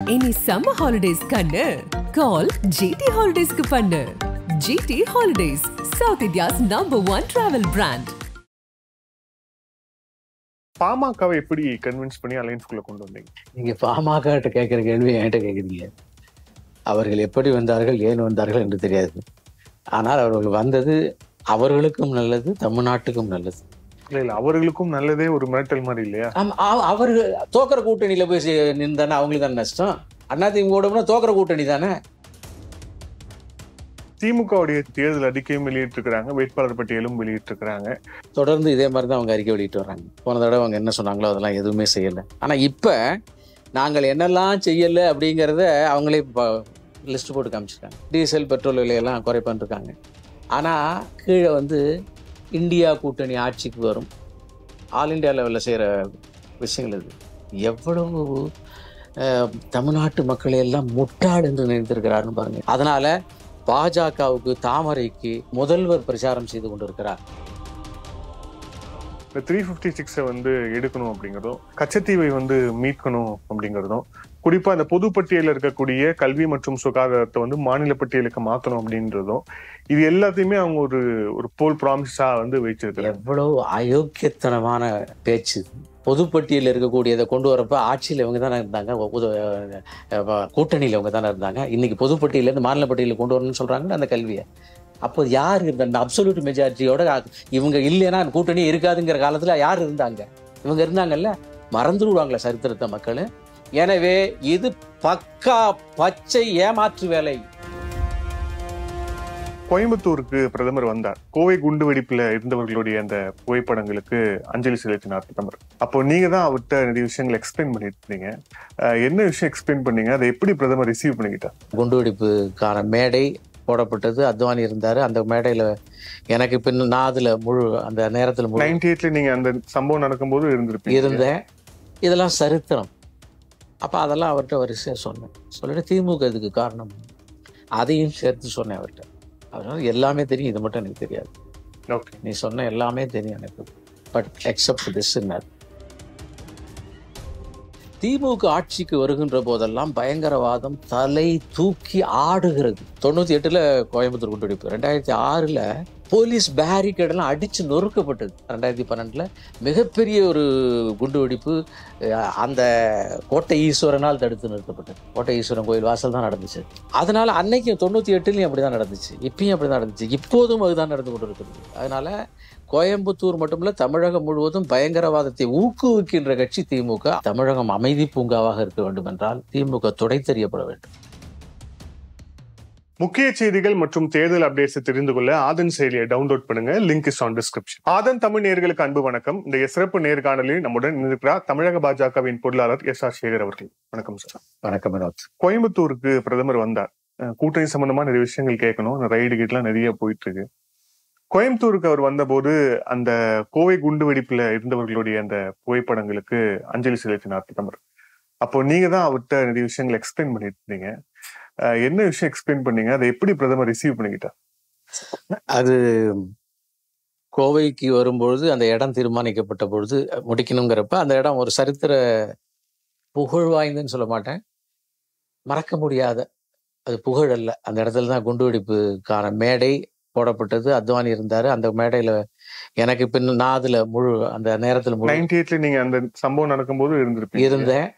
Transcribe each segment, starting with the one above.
Any summer holidays kannu call GT Holidays ku pannu. GT Holidays, South India's #1 travel brand. பாமகவை எப்படி convince பண்ணி அலையன்ஸ்குள்ள கொண்டு வந்தீங்க? நீங்க பாமக கேட்கிற கேள்வி என்கிட்ட கேட்குறீங்க. அவர்கள் எப்படி வந்தார்கள், ஏன் வந்தார்கள் என்று தெரியாது. ஆனால் அவர்கள் வந்தது அவர்களுக்கும் நல்லது, தமிழ்நாட்டுக்கும் நல்லது. இல்ல அவர்களுக்கும் நல்லதே ஒரு மிரட்டல் மாதிரி இல்லையா? அவர்கள் தோக்கிற கூட்டணியில போய் நின்றானே அவங்களுக்கு தானே நஷ்டம். அதிமுக தோக்கிற கூட்டணி தானே. திமுகவுடைய தேர்தல் அறிக்கையும் வெளியிட்டிருக்கிறாங்க, வேட்பாளர் பட்டியலும் வெளியிட்டிருக்கிறாங்க. தொடர்ந்து இதே மாதிரி தான் அவங்க அறிக்கை வெளியிட்டு வர்றாங்க. போன தடவை அவங்க என்ன சொன்னாங்களோ அதெல்லாம் எதுவுமே செய்யலை. ஆனால் இப்போ நாங்கள் என்னெல்லாம் செய்யலை அப்படிங்கிறத அவங்களே லிஸ்ட் போட்டு காமிச்சிருக்காங்க. டீசல் பெட்ரோல் விலையெல்லாம் குறைப்பான் இருக்காங்க. ஆனால் கீழே இந்தியா கூட்டணி ஆட்சிக்கு வரும், ஆல் இண்டியா லெவலில் செய்கிற விஷயங்கள் இது. எவ்வளவு தமிழ்நாட்டு மக்களை எல்லாம் முட்டாள் என்று நினைத்திருக்கிறாருன்னு பாருங்க. அதனால் பாஜகவுக்கு, தாமரைக்கு முதல்வர் பிரச்சாரம் செய்து கொண்டிருக்கிறார். 356 எடுக்கணும் அப்படிங்கிறதும், கச்சத்தீவை மீட்கணும் அப்படிங்கிறதும், குறிப்பா அந்த பொது பட்டியலில் இருக்கக்கூடிய கல்வி மற்றும் சுகாதாரத்தை மாநில பட்டியலுக்கு மாற்றணும் அப்படின்றதும், இது எல்லாத்தையுமே அவங்க ஒரு போல் ப்ராமிஸா வச்சிருக்காங்க. எவ்வளவு அயோக்கியத்தனமான பேச்சு! பொதுப்பட்டியலில் இருக்கக்கூடியதை கொண்டு வரப்ப ஆட்சியில் இவங்க தானே இருந்தாங்க, கூட்டணியில் இவங்க தானே இருந்தாங்க. இன்னைக்கு பொதுப்பட்டியலேருந்து மாநில பட்டியலில் கொண்டு வரணும்னு சொல்றாங்க அந்த கல்வியை. அப்போ யார் இருந்தாங்க? அப்சல்யூட் மெஜாரிட்டியோட இவங்க இல்லைன்னா கூட்டணி இருக்காதுங்கிற காலத்துல யார் இருந்தாங்க? இவங்க இருந்தாங்கல்ல. மறந்துடுவாங்களே சரித்திரத்தை மக்கள். எனவே இது பக்கா பச்சை ஏமாற்று வேலை. கோயம்புத்தூருக்கு பிரதமர் வந்தார். கோவை குண்டு வெடிப்புல இருந்தவர்களுடைய அந்த புகைப்படங்களுக்கு அஞ்சலி செலுத்தினார் பிரதமர். அப்போ நீங்க தான் அவர்கிட்ட நிறைய விஷயங்கள் எக்ஸ்பிளைன் பண்ணிட்டு இருந்தீங்க. என்ன விஷயம் எக்ஸ்பிளைன் பண்ணீங்க? அதை எப்படி பிரதமர் ரிசீவ் பண்ணிக்கிட்டார்? குண்டு வெடிப்புக்கான மேடை போடப்பட்டது, அத்வானி இருந்தாரு அந்த மேடையில. எனக்கு பின் நான் அதுல அந்த நேரத்துல 98 நீங்க அந்த சம்பவம் நடக்கும்போது இருந்தேன். இதெல்லாம் சரித்திரம். அப்ப அதெல்லாம் அவர்கிட்ட வரிசையா சொன்னேன். சொல்லிட்டு திமுக இதுக்கு காரணம் அதையும் சேர்த்து சொன்னேன் அவர்கிட்ட. அதனால எல்லாமே தெரியும், இது மட்டும் எனக்கு தெரியாது. நீ சொன்ன எல்லாமே தெரியும் எனக்கு, பட் எக்ஸப்ட் திஸ். திமுக ஆட்சிக்கு வருகின்ற போதெல்லாம் பயங்கரவாதம் தலை தூக்கி ஆடுகிறது. 98 கோயம்புத்தூர் குண்டுவெடிப்பு, 2006 போலீஸ் பேரிகேடெல்லாம் அடிச்சு நொறுக்கப்பட்டது. 2012 மிகப்பெரிய ஒரு குண்டுவெடிப்பு அந்த கோட்டை ஈஸ்வரனால் தடுத்து நிறுத்தப்பட்டது. கோட்டை ஈஸ்வரன் கோயில் வாசல் தான் நடந்துச்சு. அதனால அன்னைக்கு 98 அப்படிதான் நடந்துச்சு, இப்பயும் அப்படிதான் நடந்துச்சு, இப்போதும் அதுதான் நடந்து கொண்டு இருக்கிறது. அதனால கோயம்புத்தூர் மட்டுமல்ல, தமிழகம் முழுவதும் பயங்கரவாதத்தை ஊக்குவிக்கின்ற கட்சி திமுக. தமிழகம் அமைதி பூங்காவாக இருக்க வேண்டும் என்றால் திமுக துடைத்தெறியப்பட வேண்டும். முக்கிய செய்திகள் மற்றும் தேர்தல் அப்டேட்ஸ் தெரிந்து கொள்ள ஆதன் செயலியை டவுன்லோட் பண்ணுங்க. Link is on description. Aadhan Tamil நேயர்களுக்கு அன்பு வணக்கம். இந்த சிறப்பு நேர்காணலில் நம்முடன் இருக்கிறார் தமிழக பாஜகவின் பொருளாளர் SR சேகர் அவர்கள். வணக்கம் சார். வணக்கம் வினோத். கோயம்புத்தூருக்கு பிரதமர் வந்தார். கூட்டணி சம்பந்தமா நிறைய விஷயங்கள் கேட்கணும். ரைடு கிட்லாம் நிறைய போயிட்டு இருக்கு. கோயம்புத்தூருக்கு அவர் வந்தபோது அந்த கோவை குண்டு வெடிப்புல இருந்தவர்களுடைய அந்த புகைப்படங்களுக்கு அஞ்சலி செலுத்தினார் பிரதமர். அப்போ நீங்க தான் அவர்கிட்ட நிறைய விஷயங்கள் எக்ஸ்பிளைன் பண்ணிட்டு இருந்தீங்க. என்ன விஷயம் எக்ஸ்பிளைன் பண்ணீங்க? அதை எப்படி பிரதமர் ரிசீவ் பண்ணிக்கிட்டார்? அது கோவைக்கு வரும்பொழுது அந்த இடம் தீர்மானிக்கப்பட்ட பொழுது முடிக்கணுங்கிறப்ப அந்த இடம் ஒரு சரித்திர புகழ் வாய்ந்தன்னு சொல்ல மாட்டேன், மறக்க முடியாத அது புகழ் அல்ல. அந்த இடத்துல தான் குண்டு வெடிப்புக்கான மேடை போடப்பட்டது, அத்வானி இருந்தாரு அந்த மேடையில. எனக்கு பின் நான் அதுல அந்த நேரத்துல 98 நீங்க அந்த சம்பவம் நடக்கும்போது இருந்தேன்.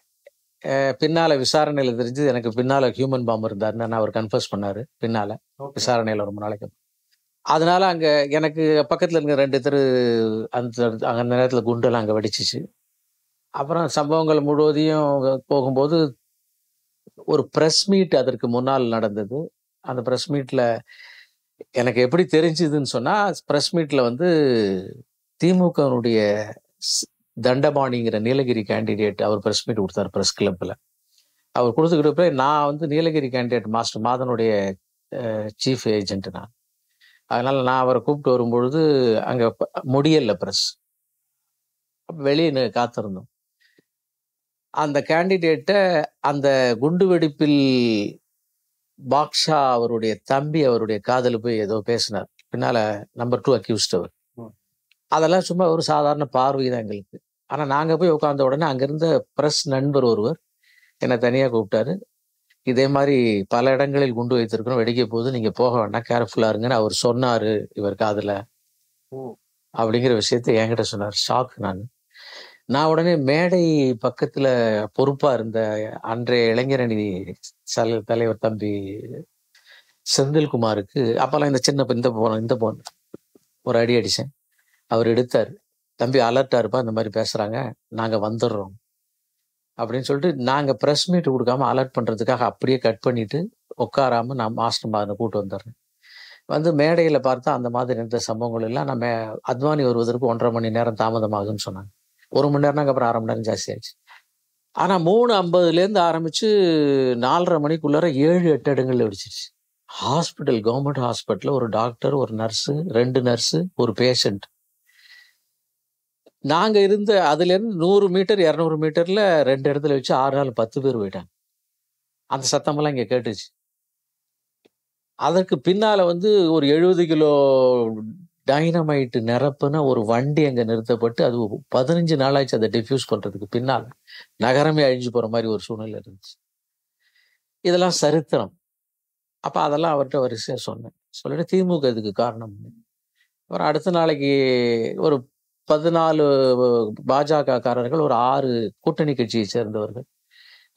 பின்னால விசாரணையில தெரிஞ்சு எனக்கு பின்னால ஹியூமன் பாம்பு இருந்தாருன்னு அவர் கன்ஃபர்ஸ் பண்ணாரு பின்னால விசாரணையில ரொம்ப நாளைக்கு. அதனால அங்க எனக்கு பக்கத்துல இருக்க 2 தெரு அந்த நேரத்துல குண்டெல்லாம் அங்க வெடிச்சிச்சு. அப்புறம் சம்பவங்கள் முழுவதையும் போகும்போது ஒரு பிரஸ் மீட் அதற்கு முன்னால் நடந்தது. அந்த பிரஸ் மீட்ல எனக்கு எப்படி தெரிஞ்சுதுன்னு சொன்னா, பிரஸ் மீட்ல திமுகனுடைய தண்டபாணிங்கிற நீலகிரி கேண்டிடேட் அவர் பிரஸ் மீட் கொடுத்தார் பிரஸ் கிளப்ல. அவர் கொடுத்துக்கிட்ட நான் நீலகிரி கேண்டிடேட் மாஸ்டர் மாதனுடைய சீஃப் ஏஜென்ட் நான். அதனால நான் அவரை கூப்பிட்டு வரும்பொழுது அங்க முடியல பிரஸ், வெளியே காத்திருந்தோம். அந்த கேண்டிடேட்டை அந்த குண்டு வெடிப்பில் பாக்ஷா அவருடைய தம்பி அவருடைய காதல போய் ஏதோ பேசினார். பின்னால நம்பர் 2 அக்யூஸ்ட் அவர். அதெல்லாம் சும்மா ஒரு சாதாரண பார்வை தான் எங்களுக்கு. ஆனா நாங்க போய் உட்கார்ந்த உடனே அங்கிருந்த பிரஸ் நண்பர் ஒருவர் என்னை தனியா கூப்பிட்டாரு. இதே மாதிரி பல இடங்களில் குண்டு வைத்திருக்கிறோம், வெடிக்க போது, நீங்க போக வேண்டாம், கேர்ஃபுல்லா இருங்கன்னு அவர் சொன்னாரு இவர் காதுல அப்படிங்கிற விஷயத்த என்கிட்ட சொன்னார். ஷாக் நான். உடனே மேடை பக்கத்துல பொறுப்பா இருந்த அன்றைய இளைஞரணி தலைவர் தம்பி செந்தில்குமாருக்கு, அப்பெல்லாம் இந்த போன் ஒரு அடி அடிச்சேன். அவர் எடுத்தார். தம்பி அலர்ட்டா இருப்பா, இந்த மாதிரி பேசுறாங்க, நாங்க வந்துடுறோம் அப்படின்னு சொல்லிட்டு, நாங்க ப்ரெஸ் மீட் கொடுக்காம அலர்ட் பண்றதுக்காக அப்படியே கட் பண்ணிட்டு உட்காராம நான் மாஸ்டர் மாதிரி கூட்டு வந்துடுறேன். வந்து மேடையில பார்த்தா அந்த மாதிரி எந்த சம்பவங்கள் எல்லாம், நம்ம அத்வானி வருவதற்கு 1.5 மணி நேரம் தாமதமாகுதுன்னு சொன்னாங்க. 1 மணி நேரம்னாங்க, அப்புறம் 1/2 மணி நேரம் ஜாஸ்தி ஆயிடுச்சு. ஆனா 3:50 ஆரம்பிச்சு 4:30 மணிக்குள்ளார 7-8 இடங்கள்ல வெடிச்சிருச்சு. ஹாஸ்பிட்டல், கவர்மெண்ட் ஹாஸ்பிட்டல்ல ஒரு டாக்டர், ஒரு நர்ஸு, 2 நர்ஸு, ஒரு பேஷண்ட். நாங்க இருந்த அதுல இருந்து 100 மீட்டர் 200 மீட்டர்ல 2 இடத்துல வச்சு 6 நாள் 10 பேர் போயிட்டாங்க. அந்த சத்தமெல்லாம் இங்க கேட்டுச்சு. அதற்கு பின்னால வந்து ஒரு 70 கிலோ டைனமைட் நிரப்புன ஒரு வண்டி அங்க நிறுத்தப்பட்டு, அது 15 நாளாச்சு அதை டிஃப்யூஸ் பண்றதுக்கு. பின்னால் நகரமே அழிஞ்சு போற மாதிரி ஒரு சூழ்நிலை இருந்துச்சு. இதெல்லாம் சரித்திரம். அப்ப அதெல்லாம் அவர்கிட்ட வரிசையா சொன்னேன். சொல்லிட்டு திமுக இதுக்கு காரணம். அப்புறம் அடுத்த நாளைக்கு ஒரு 14 பாஜக காரர்கள், ஒரு 6 கூட்டணி கட்சியை சேர்ந்தவர்கள்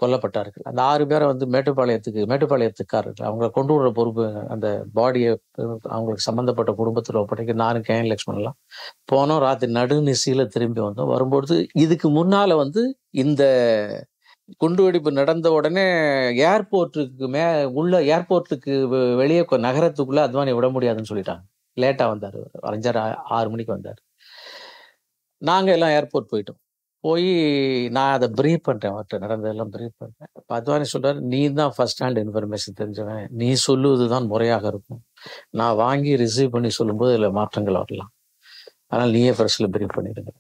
கொல்லப்பட்டார்கள். அந்த 6 பேரை வந்து மேட்டுப்பாளையத்துக்காரர்கள், அவங்களை கொண்டு வர பொறுப்பு, அந்த பாடியை அவங்களுக்கு சம்பந்தப்பட்ட குடும்பத்தில் ஒப்படைக்க நானும் கேஎன் லட்சுமணன்லாம் போனோம். ராத்திரி நடுநிசையில திரும்பி வந்தோம். வரும்பொழுது இதுக்கு முன்னால வந்து இந்த குண்டுவெடிப்பு நடந்த உடனே ஏர்போர்ட்டுக்கு வெளியே நகரத்துக்குள்ள அத்வானி விட முடியாதுன்னு சொல்லிட்டாங்க. லேட்டா வந்தாரு, 5-6 மணிக்கு வந்தாரு. நாங்க எல்லாம் ஏர்போர்ட் போயிட்டோம். போய் நான் அதை பிரீஃப் பண்றேன், அவர்கிட்ட நடந்ததெல்லாம் பிரீஃப் பண்றேன். அத்வானி சொல்றாரு, நீ தான் ஃபர்ஸ்ட் ஹேண்ட் இன்ஃபர்மேஷன் தெரிஞ்சவன், நீ சொல்லுவதுதான் முறையாக இருக்கும். நான் வாங்கி ரிசீவ் பண்ணி சொல்லும்போது இதுல மாற்றங்கள் வரலாம், அதனால நீயே பிரஸ்ல பிரீஃப் பண்ணிடுங்க.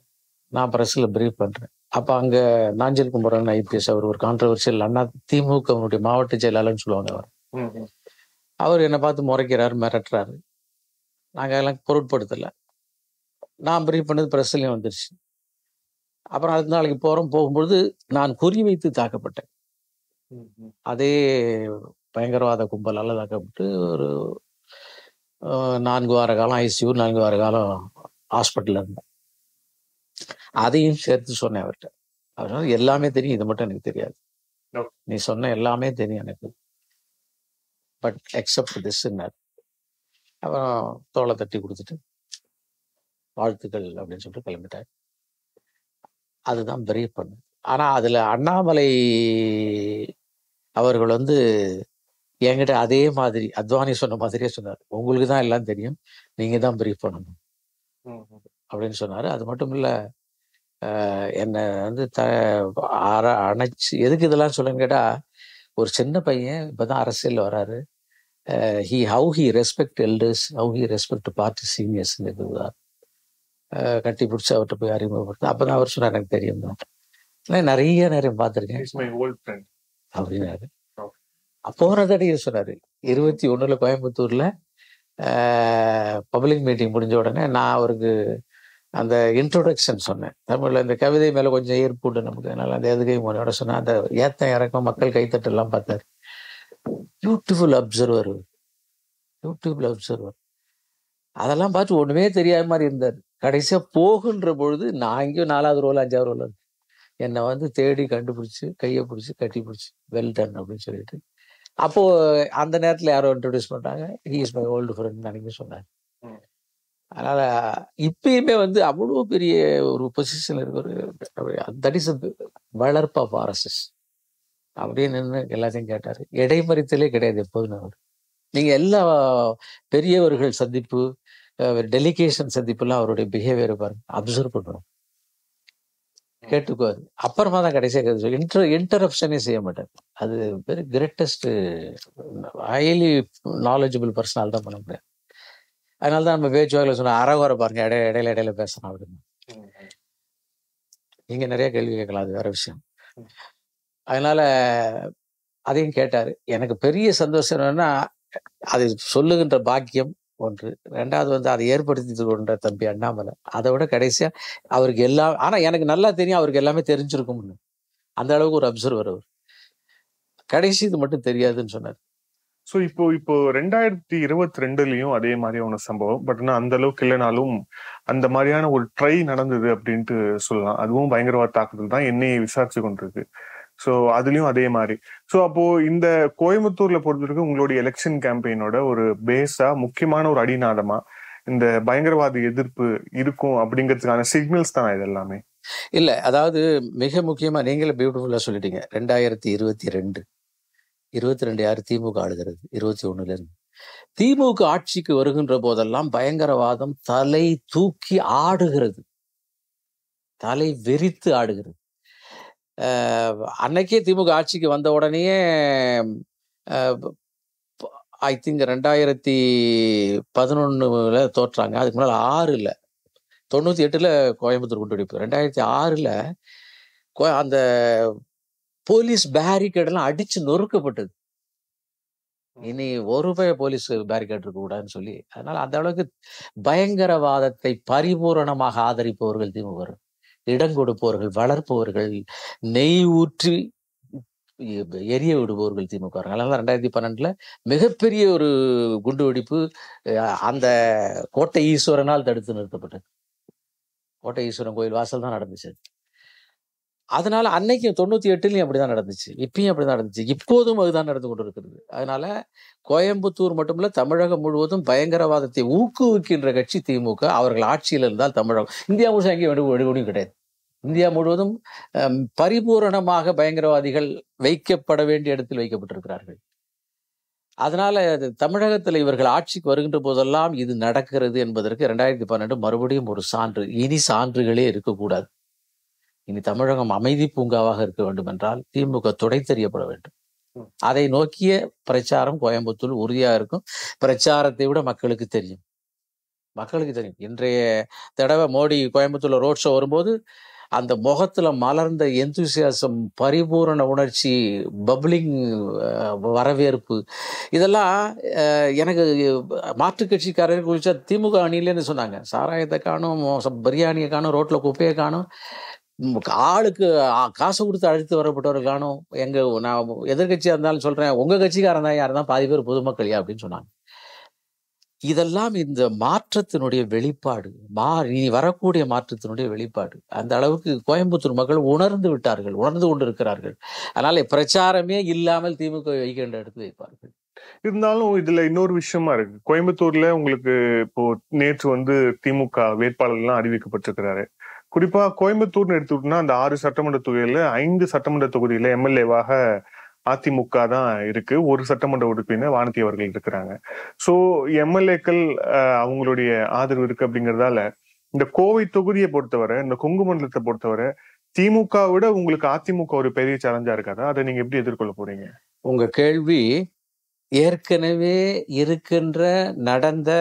நான் பிரஸ்ல பிரீஃப் பண்றேன். அப்ப அங்க நாஞ்சில் குமரன் ஐபிஎஸ், அவர் ஒரு கான்ட்ரவர்சியல் அண்ணா திமுக மாவட்ட செயலாளர்னு சொல்லுவாங்க அவர். அவர் என்னை பார்த்து முறைக்கிறாரு, மிரட்டுறாரு. நாங்க எல்லாம் பொருட்படுத்தல. நான் பிரீஃப் பண்ணது பிரஸ்லயும் வந்துருச்சு. அப்புறம் அடுத்த நாளைக்கு போகும்பொழுது நான் குறிவைத்து தாக்கப்பட்டேன். அதே பயங்கரவாத கும்பலால தாக்கப்பட்டு ஒரு 4 வார காலம் ஐசியூ, 4 வார காலம் ஹாஸ்பிட்டல்ல இருந்தேன். அதையும் சேர்த்து சொன்னேன் அவர்கிட்ட. அவர் சொன்னார், எல்லாமே தெரியும், இது மட்டும் எனக்கு தெரியாது. நீ சொன்ன எல்லாமே தெரியும் எனக்கு, பட் எக்ஸப்ட் திஸ்ன்னார். அப்புறம் தோளை தட்டி கொடுத்துட்டு வாழ்த்துக்கள் அப்படின்னு சொல்லிட்டு கிளம்பிட்டார். அதுதான் பிரீஃப் பண்ணு. ஆனா அதுல அண்ணாமலை அவர்கள் வந்து என்கிட்ட அதே மாதிரி அத்வானி சொன்ன மாதிரியே சொன்னார், உங்களுக்கு தான் எல்லாம் தெரியும், நீங்க தான் பிரீஃப் பண்ணணும் அப்படின்னு சொன்னாரு. அது மட்டும் இல்ல, என்னை வந்து அணைச்சு, எதுக்கு இதெல்லாம் சொல்லுன்னு கேட்டா, ஒரு சின்ன பையன் இப்பதான் அரசியல் வராரு, how he respect elders, how he respect party seniors, கட்டி பிடிச்சி அவர்கிட்ட போய் அறிமுகப்படுத்த. அப்பதான் அவர் சொன்னார், எனக்கு தெரியும் தான், நிறைய நேரம் பார்த்திருக்கேன் அப்படின்னாரு. போன தடவை சொன்னாரு 21 கோயம்புத்தூர்ல பப்ளிக் மீட்டிங் முடிஞ்ச உடனே நான் அவருக்கு அந்த இன்ட்ரோடக்ஷன் சொன்னேன். தமிழ்ல இந்த கவிதை மேல கொஞ்சம் ஈர்ப்புண்டு நமக்கு, அதனால அந்த எதுகை மொழியோட சொன்னேன். அந்த ஏத்தம் இறக்கம், மக்கள் கைத்தட்டு எல்லாம் பார்த்தாரு. Beautiful observer. அதெல்லாம் பார்த்து ஒண்ணுமே தெரியாத மாதிரி இருந்தார். கடைசியா போகுன்ற பொழுது நான் எங்கேயும் 4வது ரோல் 5வது ரோல் என்னை வந்து தேடி கண்டுபிடிச்சு கையை பிடிச்சி கட்டி பிடிச்சி வெல் டன் அப்படின்னு சொல்லிட்டு, அப்போ அந்த நேரத்துல யாரோ இன்ட்ரோடியூஸ் பண்றாங்க, he is my old friend நினைக்க சொன்னாங்க. அதனால இப்பயுமே வந்து அவ்வளவு பெரிய ஒரு பொசிஷன் இருக்கு. தட் இஸ் வளர்ப்பு ஆஃப் ஆர்எஸ்எஸ் அப்படின்னு எல்லாத்தையும் கேட்டாரு. இடைமறித்தலே கிடையாது எப்போதுமே. அவர் நீங்க எல்லா பெரியவர்கள் சந்திப்பு, டெலிகேஷன் சந்திப்புலாம் அவருடைய பிஹேவியர் பாருங்க, அப்சர்வ் பண்ணுவோம், கேட்டுக்குவாரு. அப்புறமா தான் கடைசியாக இன்டரப்ஷனே செய்ய மாட்டார். அது வெரி கிரேட்டஸ்ட் ஹைலி நாலேஜபிள் பர்சனால் தான் பண்ண முடியாது. அதனால தான் நம்ம பேச்சுவாக்கில் சொன்ன அறகுறை பாருங்க, இடையில பேசணும் அப்படின்னு. நீங்க நிறைய கேள்வி கேட்கலாம், அது வேற விஷயம். அதனால அதையும் கேட்டாரு. எனக்கு பெரிய சந்தோஷம் என்னன்னா, அதை சொல்லுகின்ற பாக்கியம் ஒன்று, 2வது வந்து அதை ஏற்படுத்தி கொண்ட தம்பி அண்ணாமலை. அதை விட கடைசியா அவருக்கு எல்லாம், ஆனா எனக்கு நல்லா தெரியும் அவருக்கு எல்லாமே தெரிஞ்சிருக்கும்னு, அந்த அளவுக்கு ஒரு அப்சர்வர் அவர். கடைசி இது மட்டும் தெரியாதுன்னு சொன்னார். சோ இப்போ இப்போ 2022லயும் அதே மாதிரியான சம்பவம். பட் ஆனா அந்த அளவுக்கு இல்லைனாலும் அந்த மாதிரியான ஒரு ட்ரை நடந்தது அப்படின்ட்டு சொல்லலாம். அதுவும் பயங்கரவாத தாக்குதல் தான், என்னையை விசாரிச்சு கொண்டிருக்கு. சோ அதுலயும் அதே மாதிரி. சோ அப்போ இந்த கோயம்புத்தூர்ல பொறுத்தவரைக்கும் உங்களுடைய எலெக்ஷன் கேம்பெயினோட ஒரு பேஸா முக்கியமான ஒரு அடிநாதமா இந்த பயங்கரவாத எதிர்ப்பு இருக்கும் அப்படிங்கிறதுக்கான சிக்னல்ஸ் தான் இது எல்லாமே. இல்ல, அதாவது மிக முக்கியமா நீங்களே பியூட்டிஃபுல்லா சொல்லிட்டீங்க. 2022 யாரு? திமுக ஆளுகிறது 21ல இருந்து. திமுக ஆட்சிக்கு வருகின்ற போதெல்லாம் பயங்கரவாதம் தலை தூக்கி ஆடுகிறது, தலை வெறித்து ஆடுகிறது. அன்னைக்கே திமுக ஆட்சிக்கு வந்த உடனேயே ஐ திங்க் 2011 தோற்றாங்க. அதுக்கு முன்னால 6ல் 98ல் கோயம்புத்தூர் குண்டுவெடிப்பு. 2006ல் அந்த போலீஸ் பேரிகேடெல்லாம் அடிச்சு நொறுக்கப்பட்டது. இனி ஒரு போலீஸ் பேரிகேட் இருக்க கூடாதுன்னு சொல்லி. அதனால அந்த அளவுக்கு பயங்கரவாதத்தை பரிபூரணமாக ஆதரிப்பவர்கள் திமுக, இடம் கொடுப்பவர்கள், வளர்ப்பவர்கள், நெய் ஊற்றி எரிய விடுபவர்கள் திமுக. அதனால 2012ல் மிகப்பெரிய ஒரு குண்டு வெடிப்பு அந்த கோட்டை ஈஸ்வரனால் தடுத்து நிறுத்தப்பட்டது. கோட்டை ஈஸ்வரன் கோயில் வாசல் தான் நடந்துச்சு. அதனால அன்னைக்கு 98லையும் அப்படிதான் நடந்துச்சு, இப்பயும் அப்படிதான் நடந்துச்சு, இப்போதும் அதுதான் நடந்து கொண்டு இருக்கிறது. அதனால கோயம்புத்தூர் மட்டுமில்ல, தமிழகம் முழுவதும் பயங்கரவாதத்தை ஊக்குவிக்கின்ற கட்சி திமுக. அவர்கள் ஆட்சியில் இருந்தால் தமிழகம், இந்தியா முழுவதும் எங்கேயும் வெடிகுடியும் கிடையாது. இந்தியா முழுவதும் பரிபூரணமாக பயங்கரவாதிகள் வைக்கப்பட வேண்டிய இடத்தில் வைக்கப்பட்டிருக்கிறார்கள். அதனால தமிழகத்தில் இவர்கள் ஆட்சிக்கு வருகின்ற போதெல்லாம் இது நடக்கிறது என்பதற்கு 2012 மறுபடியும் ஒரு சான்று. இனி சான்றுகளே இருக்கக்கூடாது. இனி தமிழகம் அமைதி பூங்காவாக இருக்க வேண்டும் என்றால் திமுக துடை தெரியப்பட வேண்டும். அதை நோக்கிய பிரச்சாரம் கோயம்புத்தூர் உறுதியா இருக்கும். பிரச்சாரத்தை விட மக்களுக்கு தெரியும். இன்றைய தடவை மோடி கோயம்புத்தூர்ல ரோட் ஷோ வரும்போது அந்த முகத்துல மலர்ந்த எந்தூசியாசம், பரிபூரண உணர்ச்சி, பப்ளிங் வரவேற்பு, இதெல்லாம் எனக்கு மாற்றுக் கட்சிக்காரர்கள் குறிச்சா திமுக அணியிலேன்னு சொன்னாங்க. சாராயத்தை காணும், பிரியாணியை காணும், ரோட்ல குப்பையை காணும், ஆளுக்கு காசு கொடுத்து அழைத்து வரப்பட்டவர்கள் காணும். நான் எதிர்கட்சியா இருந்தாலும் சொல்றேன், உங்க கட்சிக்காரன் தான் யார் தான், பாதி பேர் பொதுமக்கள் அப்படின்னு சொன்னாங்க. இதெல்லாம் இந்த மாற்றத்தினுடைய வெளிப்பாடு, இனி வரக்கூடிய மாற்றத்தினுடைய வெளிப்பாடு. அந்த அளவுக்கு கோயம்புத்தூர் மக்கள் உணர்ந்து விட்டார்கள், உணர்ந்து கொண்டிருக்கிறார்கள். அதனால பிரச்சாரமே இல்லாமல் திமுக வைக்கின்ற இடத்துல வைப்பார்கள். இருந்தாலும் இதுல இன்னொரு விஷயமா இருக்கு. கோயம்புத்தூர்ல உங்களுக்கு இப்போ நேற்று திமுக வேட்பாளர்லாம் அறிவிக்கப்பட்டிருக்கிறாரு. குறிப்பா கோயம்புத்தூர்னு எடுத்துக்கிட்டோம்னா அந்த 6 சட்டமன்ற தொகுதியில 5 சட்டமன்ற தொகுதியில எம்எல்ஏவாக அதிமுக தான் இருக்கு. ஒரு சட்டமன்ற உறுப்பினர் வானதி அவர்கள் இருக்கிறாங்க. சோ எம்எல்ஏக்கள் அவங்களுடைய ஆதரவு இருக்கு. அப்படிங்கறதால இந்த கோவை தொகுதியை பொறுத்தவரை, இந்த கொங்கு மண்டலத்தை பொறுத்தவரை திமுக விட உங்களுக்கு அதிமுக ஒரு பெரிய சேலஞ்சா இருக்காதா? அதை நீங்க எப்படி எதிர்கொள்ள போறீங்க? உங்க கேள்வி ஏற்கனவே இருக்கின்ற நடந்த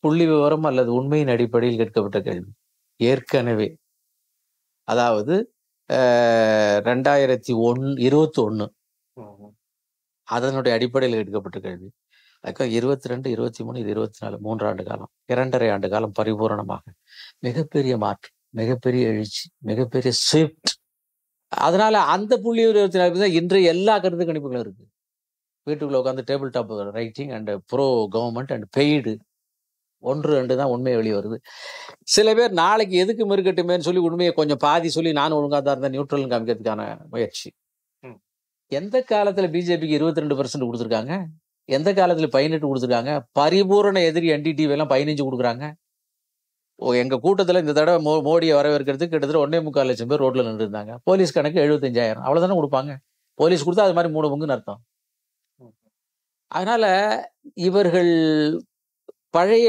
புள்ளி விவரம் அல்லது உண்மையின் அடிப்படையில் கேட்கப்பட்ட கேள்வி. ஏற்கனவே, அதாவது 2021 அதனுடைய அடிப்படையில் எடுக்கப்பட்ட கேள்வி. அதுக்காக 22, 23, 24 3 ஆண்டு காலம், 2.5 ஆண்டு காலம் பரிபூரணமாக மிகப்பெரிய மாற்றம், மிகப்பெரிய எழுச்சி, மிகப்பெரிய ஸ்விஃப்ட். அதனால அந்த புள்ளி 24 தான் இன்றைய எல்லா கருத்து கணிப்புகளும் இருக்கு. வீட்டுக்குள்ள உட்காந்து table top writing and bro government and paid 1, 2 தான் உண்மையை வெளியே வருது. சில பேர் நாளைக்கு எதுக்கு மறுக்கட்டுமேன்னு சொல்லி உண்மையை கொஞ்சம் பாதி சொல்லி நானும் ஒழுங்காக தான் இருந்தேன் நியூட்ரல் காமிக்கிறதுக்கான முயற்சி. எந்த காலத்துல பிஜேபிக்கு 22% கொடுத்துருக்காங்க? எந்த காலத்துல 18 கொடுத்துருக்காங்க? பரிபூரண எதிரி NDTV எல்லாம் 15 கொடுக்குறாங்க. எங்க கூட்டத்துல இந்த தடவை மோடியை வரவேற்கிறதுக்கு கிட்டத்தட்ட 1.25 லட்சம் பேர் ரோட்ல நின்று இருந்தாங்க. போலீஸ் கணக்கு 75,000, அவ்வளவுதானே கொடுப்பாங்க. போலீஸ் கொடுத்தா அது மாதிரி 3 பங்குன்னு அர்த்தம். அதனால இவர்கள் பழைய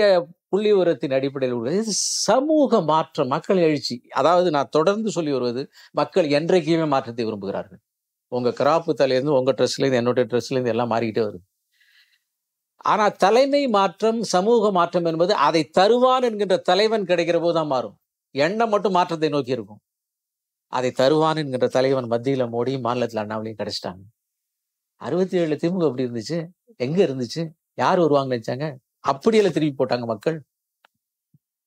புள்ளி உரத்தின் அடிப்படையில் சமூக மாற்றம், மக்கள் எழுச்சி. அதாவது நான் தொடர்ந்து சொல்லி வருவது, மக்கள் என்றைக்குமே மாற்றத்தை விரும்புகிறார்கள். உங்க கிராப்பு தலையிலிருந்து, உங்க ட்ரெஸ்லேருந்து, என்னுடைய ட்ரெஸ்லேருந்து எல்லாம் மாறிக்கிட்டே வருது. ஆனா தலைமை மாற்றம், சமூக மாற்றம் என்பது அதை தருவான் என்கின்ற தலைவன் கிடைக்கிற போதுதான் மாறும். எண்ணம் மட்டும் மாற்றத்தை நோக்கி இருக்கும். அதை தருவான் என்கின்ற தலைவன் மத்தியில மோடியும் மாநிலத்தில் அண்ணாமலையும் கிடைச்சிட்டாங்க. 67 திமுக எப்படி இருந்துச்சு? எங்க இருந்துச்சு? யார் வருவாங்கன்னு நினைச்சாங்க? அப்படியெல்லாம் திருப்பி போட்டாங்க மக்கள்.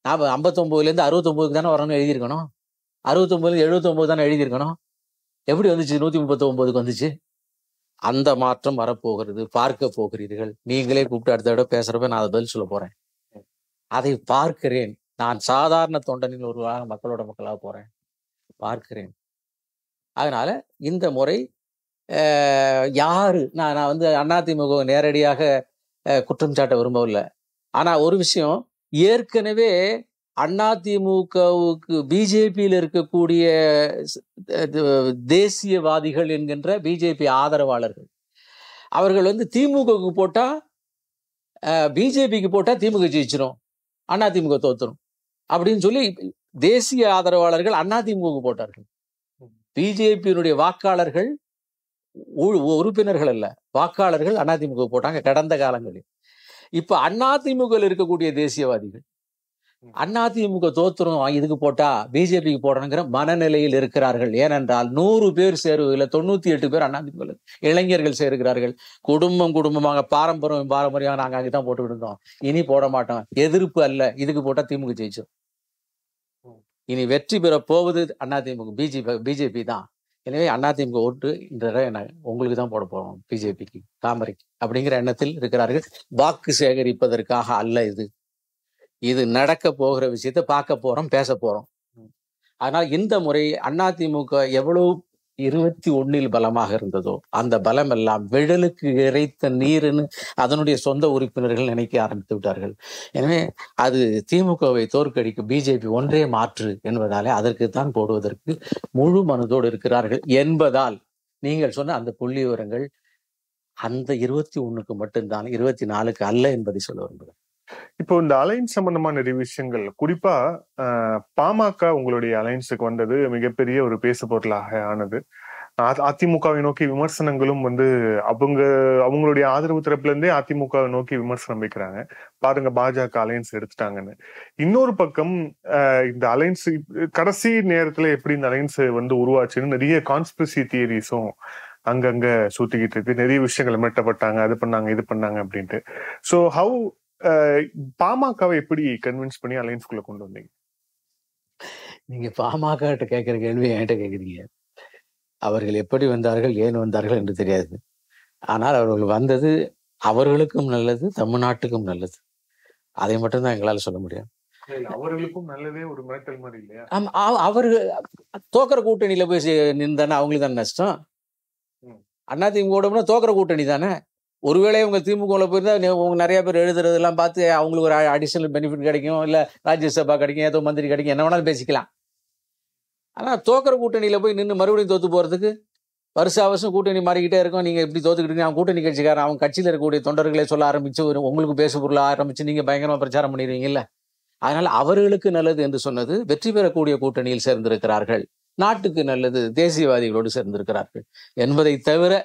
நான் 59லேருந்து 69க்கு தானே வரணும்னு எழுதியிருக்கணும். 69லேருந்து 79 தானே எழுதியிருக்கணும். எப்படி வந்துச்சு? 139க்கு வந்துச்சு. அந்த மாற்றம் வரப்போகிறது, பார்க்க போகிறீர்கள். நீங்களே கூப்பிட்டு அடுத்த தடவை பேசுறப்ப நான் அதை பதில் சொல்ல போறேன். அதை பார்க்கிறேன். நான் சாதாரண தொண்டனின் ஒரு மக்களோட மக்களாக போறேன், பார்க்கிறேன். அதனால இந்த முறை யாரு நான் வந்து அதிமுக நேரடியாக குற்றம் சாட்ட விரும்பவில்லை. ஆனா ஒரு விஷயம், ஏற்கனவே அதிமுகவுக்கு பிஜேபியில் இருக்கக்கூடிய தேசியவாதிகள் என்கின்ற பிஜேபி ஆதரவாளர்கள், அவர்கள் வந்து திமுகவுக்கு போட்டா பிஜேபிக்கு போட்டா திமுக ஜெயிச்சிரும், அதிமுக தோத்துரும் அப்படின்னு சொல்லி தேசிய ஆதரவாளர்கள் அதிமுக போட்டார்கள். பிஜேபியினுடைய வாக்காளர்கள், உறுப்பினர்கள் அல்ல, வாக்காளர்கள் அதிமுக போட்டாங்க கடந்த காலங்களில். இப்ப அதிமுக இருக்கக்கூடிய தேசியவாதிகள் அதிமுக தோத்துரும் இதுக்கு போட்டா பிஜேபிக்கு போடணுங்கிற மனநிலையில் இருக்கிறார்கள். ஏனென்றால் 100 பேர் சேருவதில் 98 பேர் அதிமுக இளைஞர்கள் சேருகிறார்கள். குடும்பமாக பாரம்பரியமாக நாங்க அங்கதான் போட்டு விடுறோம், இனி போட மாட்டோம், எதிர்ப்பு அல்ல, இதுக்கு போட்டா திமுக ஜெயிச்சோம். இனி வெற்றி பெற போவது அதிமுக பிஜேபி தான். எனவே அதிமுக ஓட்டு இந்த உங்களுக்கு தான் போட போறோம், பிஜேபிக்கு, தாமரைக்கு அப்படிங்கிற எண்ணத்தில் இருக்கிறார்கள். வாக்கு சேகரிப்பதற்காக அல்ல, இது நடக்க போகிற விஷயத்தை பார்க்க போறோம், பேச போறோம். அதனால் இந்த முறை அதிமுக எவ்வளவு 21 பலமாக இருந்ததோ அந்த பலம் எல்லாம் விழலுக்கு இறைத்த நீர்னு அதனுடைய சொந்த உறுப்பினர்கள் நினைக்க ஆரம்பித்து விட்டார்கள். எனவே அது திமுகவை தோற்கடிக்கும் பிஜேபி ஒன்றே மாற்று என்பதாலே அதற்குத்தான் போடுவதற்கு முழு மனதோடு இருக்கிறார்கள் என்பதால் நீங்கள் சொன்ன அந்த புள்ளி விவரங்கள் அந்த 21க்கு மட்டும்தான், 24க்கு அல்ல என்பதை சொல்ல விரும்புகிறேன். இப்போ இந்த அலைன்ஸ் சம்பந்தமா நிறைய விஷயங்கள், குறிப்பா பாமக உங்களுடைய அலைன்ஸுக்கு வந்தது மிகப்பெரிய ஒரு பேசு பொருளாக ஆனது. அதிமுகவை நோக்கி விமர்சனங்களும் வந்து அவங்களுடைய ஆதரவு தரப்புல இருந்தே அதிமுகவை நோக்கி விமர்சனம் வைக்கிறாங்க, பாருங்க பாஜக அலைன்ஸ் எடுத்துட்டாங்கன்னு. இன்னொரு பக்கம் இந்த அலைன்ஸ் கடைசி நேரத்துல எப்படி இந்த அலைன்ஸ் வந்து உருவாச்சுன்னு நிறைய கான்ஸ்பிரசி தியரிஸும் அங்கங்க சுத்திக்கிட்டு இருக்கு. நிறைய விஷயங்கள் மிரட்டப்பட்டாங்க, அது பண்ணாங்க, இது பண்ணாங்க அப்படின்ட்டு. ஸோ ஹவு பாமகவை எப்படி கன்வின்ஸ் பண்ணி அலைன்ஸ்குள்ள கொண்டு வந்தீங்க? நீங்க பாமக கிட்ட கேட்கிற கேள்வி என்கிட்ட கேட்குறீங்க. அவர்கள் எப்படி வந்தார்கள், ஏன் வந்தார்கள் என்று தெரியாது. ஆனால் அவர்கள் வந்தது அவர்களுக்கும் நல்லது, தமிழ்நாட்டுக்கும் நல்லது. அதை மட்டும்தான் எங்களால் சொல்ல முடியும். அவர்களுக்கும் நல்லதே ஒரு மிரட்டல் மாதிரி இல்லையா? அவர்கள் தோக்கிற கூட்டணியில போய் நின்றானே அவங்களுக்கு தானே நஷ்டம். அதிமுக தோக்கிற கூட்டணி தானே. ஒருவேளை உங்க திமுகவில் போயிருந்தா உங்க நிறைய பேர் எழுதுறதெல்லாம் பார்த்து அவங்களுக்கு ஒரு அடிஷனல் பெனிஃபிட் கிடைக்கும், இல்ல ராஜ்யசபா கிடைக்கும், ஏதோ மந்திரி கிடைக்கும், என்ன வேணாலும் பேசிக்கலாம். ஆனா தோக்கிற கூட்டணியில போய் நின்று மறுபடியும் தோத்து போறதுக்கு வருஷம் கூட்டணி மாறிக்கிட்டே இருக்கும். நீங்க இப்படி தோத்துக்கிட்டீங்க, அவன் கூட்டணி கட்சிக்காரன் அவங்க கட்சியில இருக்கக்கூடிய தொண்டர்களை சொல்ல ஆரம்பிச்சு உங்களுக்கு பேசு பொருள ஆரம்பிச்சு நீங்க பயங்கரமா பிரச்சாரம் பண்ணிடுவீங்கல்ல. அதனால அவர்களுக்கு நல்லது என்று சொன்னது வெற்றி பெறக்கூடிய கூட்டணியில் சேர்ந்திருக்கிறார்கள், நாட்டுக்கு நல்லது தேசியவாதிகளோடு சேர்ந்திருக்கிறார்கள் என்பதை தவிர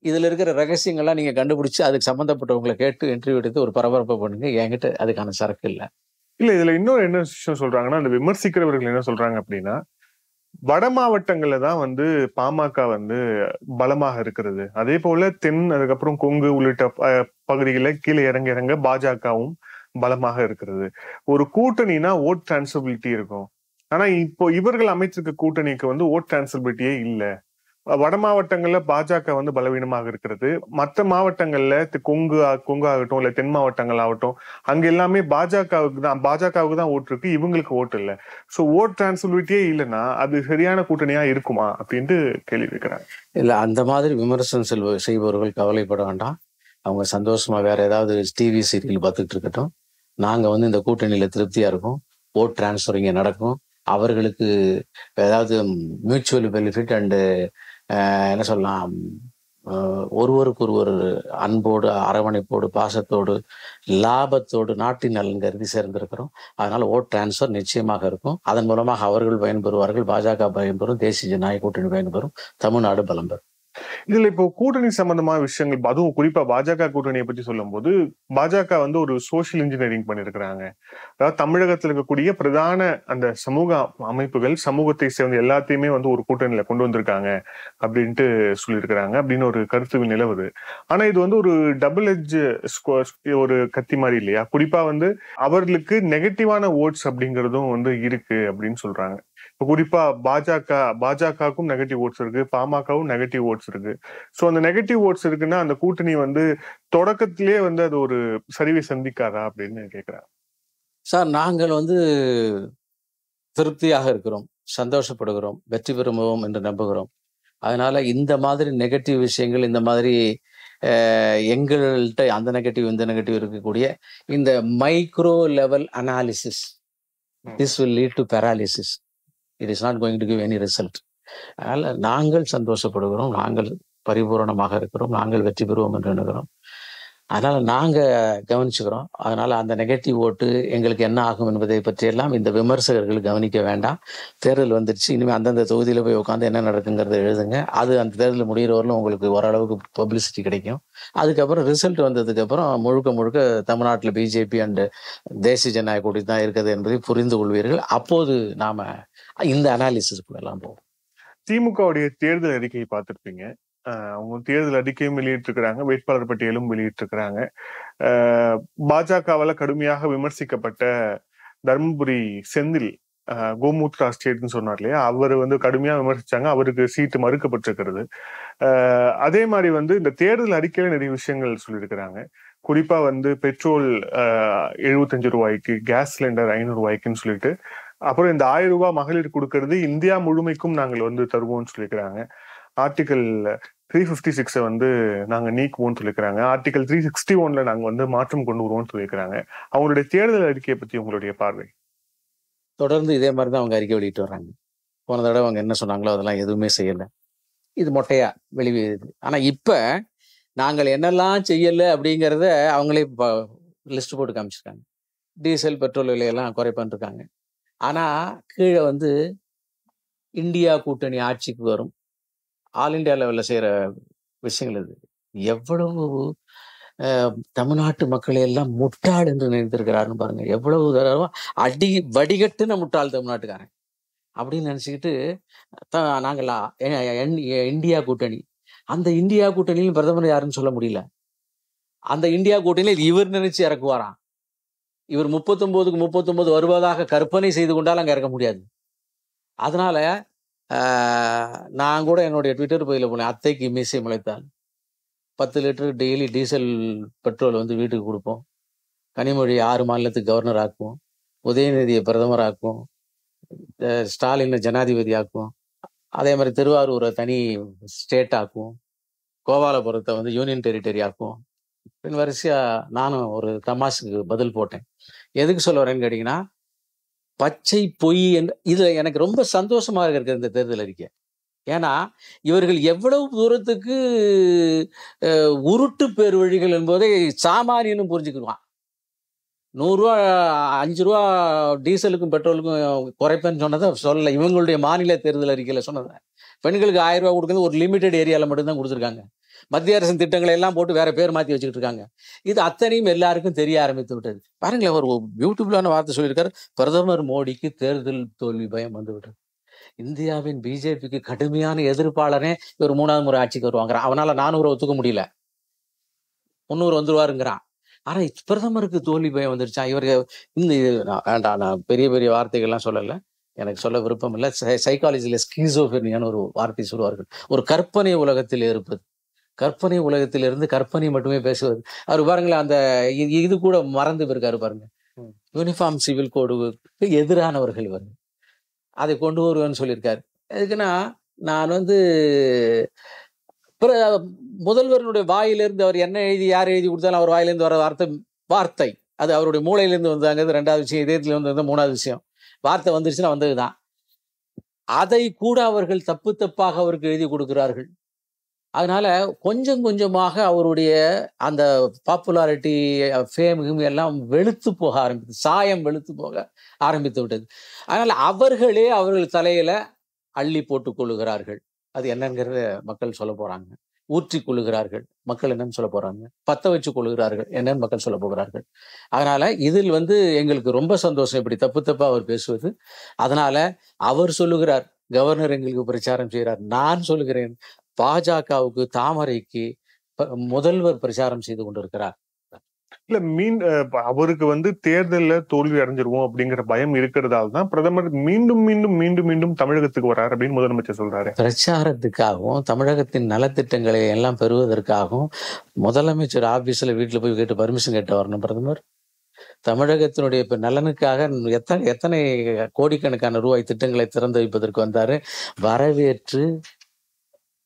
இதுல இருக்கிற ரகசியங்கள்லாம் நீங்க கண்டுபிடிச்சு அதுக்கு சம்பந்தப்பட்டவங்களை கேட்டு இன்டர்வியூ எடுத்து ஒரு பரபரப்பை பண்ணுங்க. என்கிட்ட அதுக்கான சரக்கு இல்லை. இதுல இன்னொரு என்ன விஷயம் சொல்றாங்கன்னா, அந்த விமர்சிக்கிறவர்கள் என்ன சொல்றாங்க அப்படின்னா, வட மாவட்டங்கள்ல தான் வந்து பாமக வந்து பலமாக இருக்கிறது, அதே போல தென் அதுக்கப்புறம் கொங்கு உள்ளிட்ட பகுதிகளில் கீழே இறங்க பாஜகவும் பலமாக இருக்கிறது. ஒரு கூட்டணினா ஓட் டிரான்ஸ்பிலிட்டி இருக்கும். ஆனா இப்போ இவர்கள் அமைச்சிருக்க கூட்டணிக்கு வந்து ஓட் டிரான்ஸ்பிலிட்டியே இல்லை. வட மாவட்டங்கள்ல பாஜக வந்து பலவீனமாக இருக்கிறது, மற்ற மாவட்டங்கள்ல கொங்கு ஆகட்டும் இல்ல தென் மாவட்டங்கள் ஆகட்டும் அங்க எல்லாமே பாஜகவுக்கு தான் ஓட்டு இருக்கு, இவங்களுக்கு ஓட்டு இல்லை. ஸோ ஓட் டிரான்ஸ்பிலிட்டியே இல்லைன்னா அது சரியான கூட்டணியா இருக்குமா அப்படின்ட்டு கேள்வி வைக்கிறாங்க. இல்ல, அந்த மாதிரி விமர்சனம் செய்பவர்கள் கவலைப்பட வேண்டாம். அவங்க சந்தோஷமா வேற ஏதாவது டிவி சீரியல் பார்த்துட்டு இருக்கட்டும். நாங்க வந்து இந்த கூட்டணியில திருப்தியா இருக்கும், ஓட் டிரான்ஸ்ஃபர் இங்க நடக்கும், அவர்களுக்கு ஏதாவது மியூச்சுவல் பெனிஃபிட் அண்டு என்ன சொல்லலாம், ஒருவருக்கு ஒருவர் அன்போடு அரவணைப்போடு பாசத்தோடு லாபத்தோடு நாட்டின் நலன் கருதி சேர்ந்திருக்கிறோம். அதனால ஓட் டிரான்ஸ்ஃபர் நிச்சயமாக இருக்கும். அதன் மூலமாக அவர்கள் பயன்பெறுவார்கள், பாஜக பயன்பெறும், தேசிய ஜனநாயக கூட்டணி பயன்பெறும், தமிழ்நாடு பலம் பெறும். இதுல இப்போ கூட்டணி சம்பந்தமான விஷயங்கள், அதுவும் குறிப்பா பாஜக கூட்டணியை பத்தி சொல்லும் போது பாஜக வந்து ஒரு சோசியல் இன்ஜினியரிங் பண்ணிருக்கிறாங்க. அதாவது தமிழகத்தில் இருக்கக்கூடிய பிரதான அந்த சமூக அமைப்புகள், சமூகத்தை சேர்ந்த எல்லாத்தையுமே வந்து ஒரு கூட்டணியில கொண்டு வந்திருக்காங்க அப்படின்ட்டு சொல்லியிருக்கிறாங்க அப்படின்னு ஒரு கருத்து நிலவுது. ஆனா இது வந்து ஒரு டபுள் எட்ஜ் ஒரு கத்தி மாதிரி இல்லையா? குறிப்பா வந்து அவர்களுக்கு நெகட்டிவான ஓட்ஸ் அப்படிங்கிறதும் வந்து இருக்கு அப்படின்னு சொல்றாங்க. இப்போ குறிப்பா பாஜகவுக்கும் நெகட்டிவ் ஓட்ஸ் இருக்கு, பாமகவும் நெகட்டிவ் ஓட்ஸ் இருக்கு. ஸோ அந்த நெகட்டிவ் ஓட்ஸ் இருக்குன்னா அந்த கூட்டணி வந்து தொடக்கத்திலேயே வந்து அது ஒரு சரிவை சந்திக்காதா அப்படின்னு கேட்கிறேன். சார், நாங்கள் திருப்தியாக இருக்கிறோம், சந்தோஷப்படுகிறோம், வெற்றி பெறுவோம் என்று நம்புகிறோம். அதனால இந்த மாதிரி நெகட்டிவ் விஷயங்கள், இந்த மாதிரி எங்கள்கிட்ட அந்த நெகட்டிவ் இந்த நெகட்டிவ் இருக்கக்கூடிய இந்த micro level analysis, this will lead to paralysis. It is not going to give any result. அதனால நாங்கள் சந்தோஷப்படுகிறோம், நாங்கள் பரிபூரணமாக இருக்கிறோம், நாங்கள் வெற்றி பெறுவோம் என்று எண்ணுகிறோம். அதனால நாங்க கவனிச்சுக்கிறோம். அதனால அந்த நெகட்டிவ் ஓட்டு எங்களுக்கு என்ன ஆகும் என்பதை பற்றியெல்லாம் இந்த விமர்சகர்கள் கவனிக்க வேண்டாம். தேர்தல் வந்துடுச்சு, இனிமேல் அந்தந்த தொகுதியில் போய் உட்காந்து என்ன நடக்குங்கிறத எழுதுங்க. அது அந்த தேர்தல் முடிகிறவர்களும் உங்களுக்கு ஓரளவுக்கு பப்ளிசிட்டி கிடைக்கும். அதுக்கப்புறம் ரிசல்ட் வந்ததுக்கப்புறம் முழுக்க முழுக்க தமிழ்நாட்டில் பிஜேபி அண்ட் தேசிய ஜனநாயக கூட்டணி தான் இருக்குது என்பதை புரிந்து கொள்வீர்கள். அப்போது நாம இந்த அனாலிசிஸ்க்குள்ள எல்லாம் போவோம். திமுகவுடைய தேர்தல் அறிக்கையை பார்த்திருப்பீங்க. அவங்க தேர்தல் அறிக்கையும் வெளியிட்டிருக்கிறாங்க, வேட்பாளர் பட்டியலும் வெளியிட்டிருக்கிறாங்க. பாஜகவால கடுமையாக விமர்சிக்கப்பட்ட தர்மபுரி செந்தில், கோமுத்ரா ஸ்டேட்னு சொன்னார் இல்லையா, அவர் வந்து கடுமையா விமர்சிச்சாங்க. அவருக்கு சீட்டு மறுக்கப்பட்டிருக்கிறது. அதே மாதிரி வந்து இந்த தேர்தல் அறிக்கையில நிறைய விஷயங்கள் சொல்லியிருக்கிறாங்க. குறிப்பா வந்து பெட்ரோல் 75 ரூபாய்க்கு, கேஸ் சிலிண்டர் 500 ரூபாய்க்குன்னு சொல்லிட்டு, அப்புறம் இந்த 1000 ரூபாய் மகளிர் கொடுக்கறது இந்தியா முழுமைக்கும் நாங்கள் வந்து தருவோம்னு சொல்லியிருக்கிறாங்க. ஆர்டிகல் 356 வந்து நாங்க நீக்குவோம்னு சொல்லியிருக்கிறாங்க. ஆர்டிகல் 361 நாங்க வந்து மாற்றம் கொண்டு வருவோம்னு சொல்லியிருக்கிறாங்க. அவங்களுடைய தேர்தல் அறிக்கையை பத்தி உங்களுடைய பார்வை? தொடர்ந்து இதே மாதிரி தான் அவங்க அறிக்கை வெளியிட்டு வர்றாங்க. போன தடவை அவங்க என்ன சொன்னாங்களோ அதெல்லாம் எதுவுமே செய்யலை. இது மொட்டையா வெளிவிடுது. ஆனா இப்ப நாங்கள் என்னெல்லாம் செய்யலை அப்படிங்கிறத அவங்களே லிஸ்ட் போட்டு காமிச்சிருக்காங்க. டீசல் பெட்ரோல் விலையெல்லாம் குறைப்பான் இருக்காங்க. ஆனா கீழே வந்து இந்தியா கூட்டணி ஆட்சிக்கு வரும், ஆல் இண்டியா லெவலில் செய்கிற விஷயங்கள் இது. எவ்வளவு தமிழ்நாட்டு மக்களை எல்லாம் முட்டாள் என்று நினைத்திருக்கிறாருன்னு பாருங்க. எவ்வளவு தடவை வடிகட்டுன முட்டாள் தமிழ்நாட்டுக்காரன் அப்படின்னு நினச்சிக்கிட்டு நாங்கள் இந்தியா கூட்டணி, அந்த இந்தியா கூட்டணியில் பிரதமர் யாருன்னு சொல்ல முடியல. அந்த இந்தியா கூட்டணியில் இவர் நினைச்சு இறக்குவாராம். இவர் 39க்கு 39 வருவதாக கற்பனை செய்து கொண்டால் அங்கே இறக்க முடியாது. அதனால நான் கூட என்னுடைய ட்விட்டர் பதிவில் போனேன், அத்தைக்கு மீசை முளைத்தால் 10 லிட்டர் டெய்லி டீசல் பெட்ரோல் வந்து வீட்டுக்கு கொடுப்போம், கனிமொழி 6 மாநிலத்துக்கு கவர்னர் ஆக்குவோம், உதயநிதியை பிரதமர் ஆக்குவோம், ஸ்டாலினை ஜனாதிபதி ஆக்குவோம், அதே மாதிரி திருவாரூரை தனி ஸ்டேட் ஆக்குவோம், கோபாலபுரத்தை வந்து யூனியன் டெரிட்டரி ஆக்குவோம். பின் வரிசையா நானும் ஒரு தமாஷுக்கு பதில் போட்டேன். எதுக்கு சொல்ல வரேன்னு கேட்டீங்கன்னா, பச்சை பொய் என்று இதுல எனக்கு ரொம்ப சந்தோஷமாக இருக்கிற இந்த தேர்தல் அறிக்கை. ஏன்னா இவர்கள் எவ்வளவு தூரத்துக்கு உருட்டு பேர் வழிகள் என்பதை சாமானியனும் புரிஞ்சுக்குவான். 100 ரூபா 5 ரூபா டீசலுக்கும் பெட்ரோலுக்கும் குறைப்பேன்னு சொன்னதை சொல்லலை. இவங்களுடைய மாநில தேர்தல் அறிக்கையில சொன்னதை பெண்களுக்கு 1000 ரூபா கொடுக்குறது ஒரு லிமிடெட் ஏரியாவில் மட்டும்தான் கொடுத்துருக்காங்க. மத்திய அரசின் திட்டங்களை எல்லாம் போட்டு வேற பேர் மாற்றி வச்சுக்கிட்டு இருக்காங்க. இது அத்தனையும் எல்லாருக்கும் தெரிய ஆரம்பித்து விட்டது. பாருங்களேன், ஒரு பியூட்டிஃபுல்லான வார்த்தை சொல்லியிருக்காரு, பிரதமர் மோடிக்கு தேர்தல் தோல்வி பயம் வந்து விட்டது. இந்தியாவின் பிஜேபிக்கு கடுமையான எதிர்ப்பாளனே இவர் 3வது முறை ஆட்சிக்கு வருவாங்கிறான். அவனால 400 ஒத்துக்க முடியல, 300 வந்துருவாருங்கிறான். ஆனா பிரதமருக்கு தோல்வி பயம் வந்துருச்சா இவருக்கு? இந்த வேண்டாம், நான் பெரிய பெரிய வார்த்தைகள்லாம் சொல்லலை, எனக்கு சொல்ல விருப்பம் இல்லை. சைக்காலஜில ஸ்கிசோஃப்ரெனியான்னு ஒரு வார்த்தை சொல்லுவார்கள். ஒரு கற்பனை உலகத்தில் இருப்பது, கற்பனை உலகத்திலிருந்து கற்பனை மட்டுமே பேசுவது. அவர் பாருங்களேன், அந்த இது கூட மறந்து போயிருக்காரு பாருங்க. யூனிஃபார்ம் சிவில் கோடுக்கு எதிரானவர்கள் இவர், அதை கொண்டு வருவேன்னு சொல்லியிருக்காரு. எதுக்குன்னா, நான் வந்து முதல்வருடைய வாயிலிருந்து அவர் என்ன எழுதி யார் எழுதி கொடுத்தாலும் அவர் வாயிலிருந்து வர வார்த்தை அது அவருடைய மூளையிலிருந்து வந்தாங்க. 2வது விஷயம், இதயத்துல வந்து 3வது விஷயம், வார்த்தை வந்துருச்சுன்னா வந்ததுதான். அதை கூட அவர்கள் தப்பு தப்பாக அவருக்கு எழுதி கொடுக்கிறார்கள். அதனால கொஞ்சம் கொஞ்சமாக அவருடைய அந்த பாப்புலாரிட்டி, ஃபேம் எல்லாம் வெளுத்து போக ஆரம்பித்து, சாயம் வெளுத்து போக ஆரம்பித்து விட்டது. அதனால அவர்களே அவர்கள் தலையில அள்ளி போட்டுக் கொள்ளுகிறார்கள். அது என்னங்கிறத மக்கள் சொல்ல போறாங்க. ஊற்றி கொள்ளுகிறார்கள், மக்கள் என்னன்னு சொல்ல போறாங்க. பத்த வச்சு கொள்ளுகிறார்கள், என்னன்னு மக்கள் சொல்ல போகிறார்கள். அதனால இதில் வந்து எங்களுக்கு ரொம்ப சந்தோஷம் இப்படி தப்பு தப்பா அவர் பேசுவது. அதனால அவர் சொல்லுகிறார், கவர்னர் எங்களுக்கு பிரச்சாரம் செய்கிறார். நான் சொல்லுகிறேன், பாஜகவுக்கு, தாமரைக்கு முதல்வர் பிரச்சாரம் செய்து கொண்டிருக்கிறார். இல்ல அவருக்கு வந்து தேர்தல்ல தோல்வி அடைஞ்சிருவோம் அப்படிங்கிற பயம் இருக்கிறதால தான் பிரதமர் மீண்டும் மீண்டும் மீண்டும் மீண்டும் தமிழகத்துக்கு வர்றாரு அப்படின்னு முதலமைச்சர் சொல்றாரு. பிரச்சாரத்துக்காகவும் தமிழகத்தின் நலத்திட்டங்களை எல்லாம் பெறுவதற்காகவும் முதலமைச்சர் ஆபீஸ்ல வீட்டுல போய் கேட்டு பர்மிஷன் கேட்டு வரணும் பிரதமர். தமிழகத்தினுடைய நலனுக்காக எத்தனை கோடிக்கணக்கான ரூபாய் திட்டங்களை திறந்து வைப்பதற்கு வந்தாரு. வரவேற்று,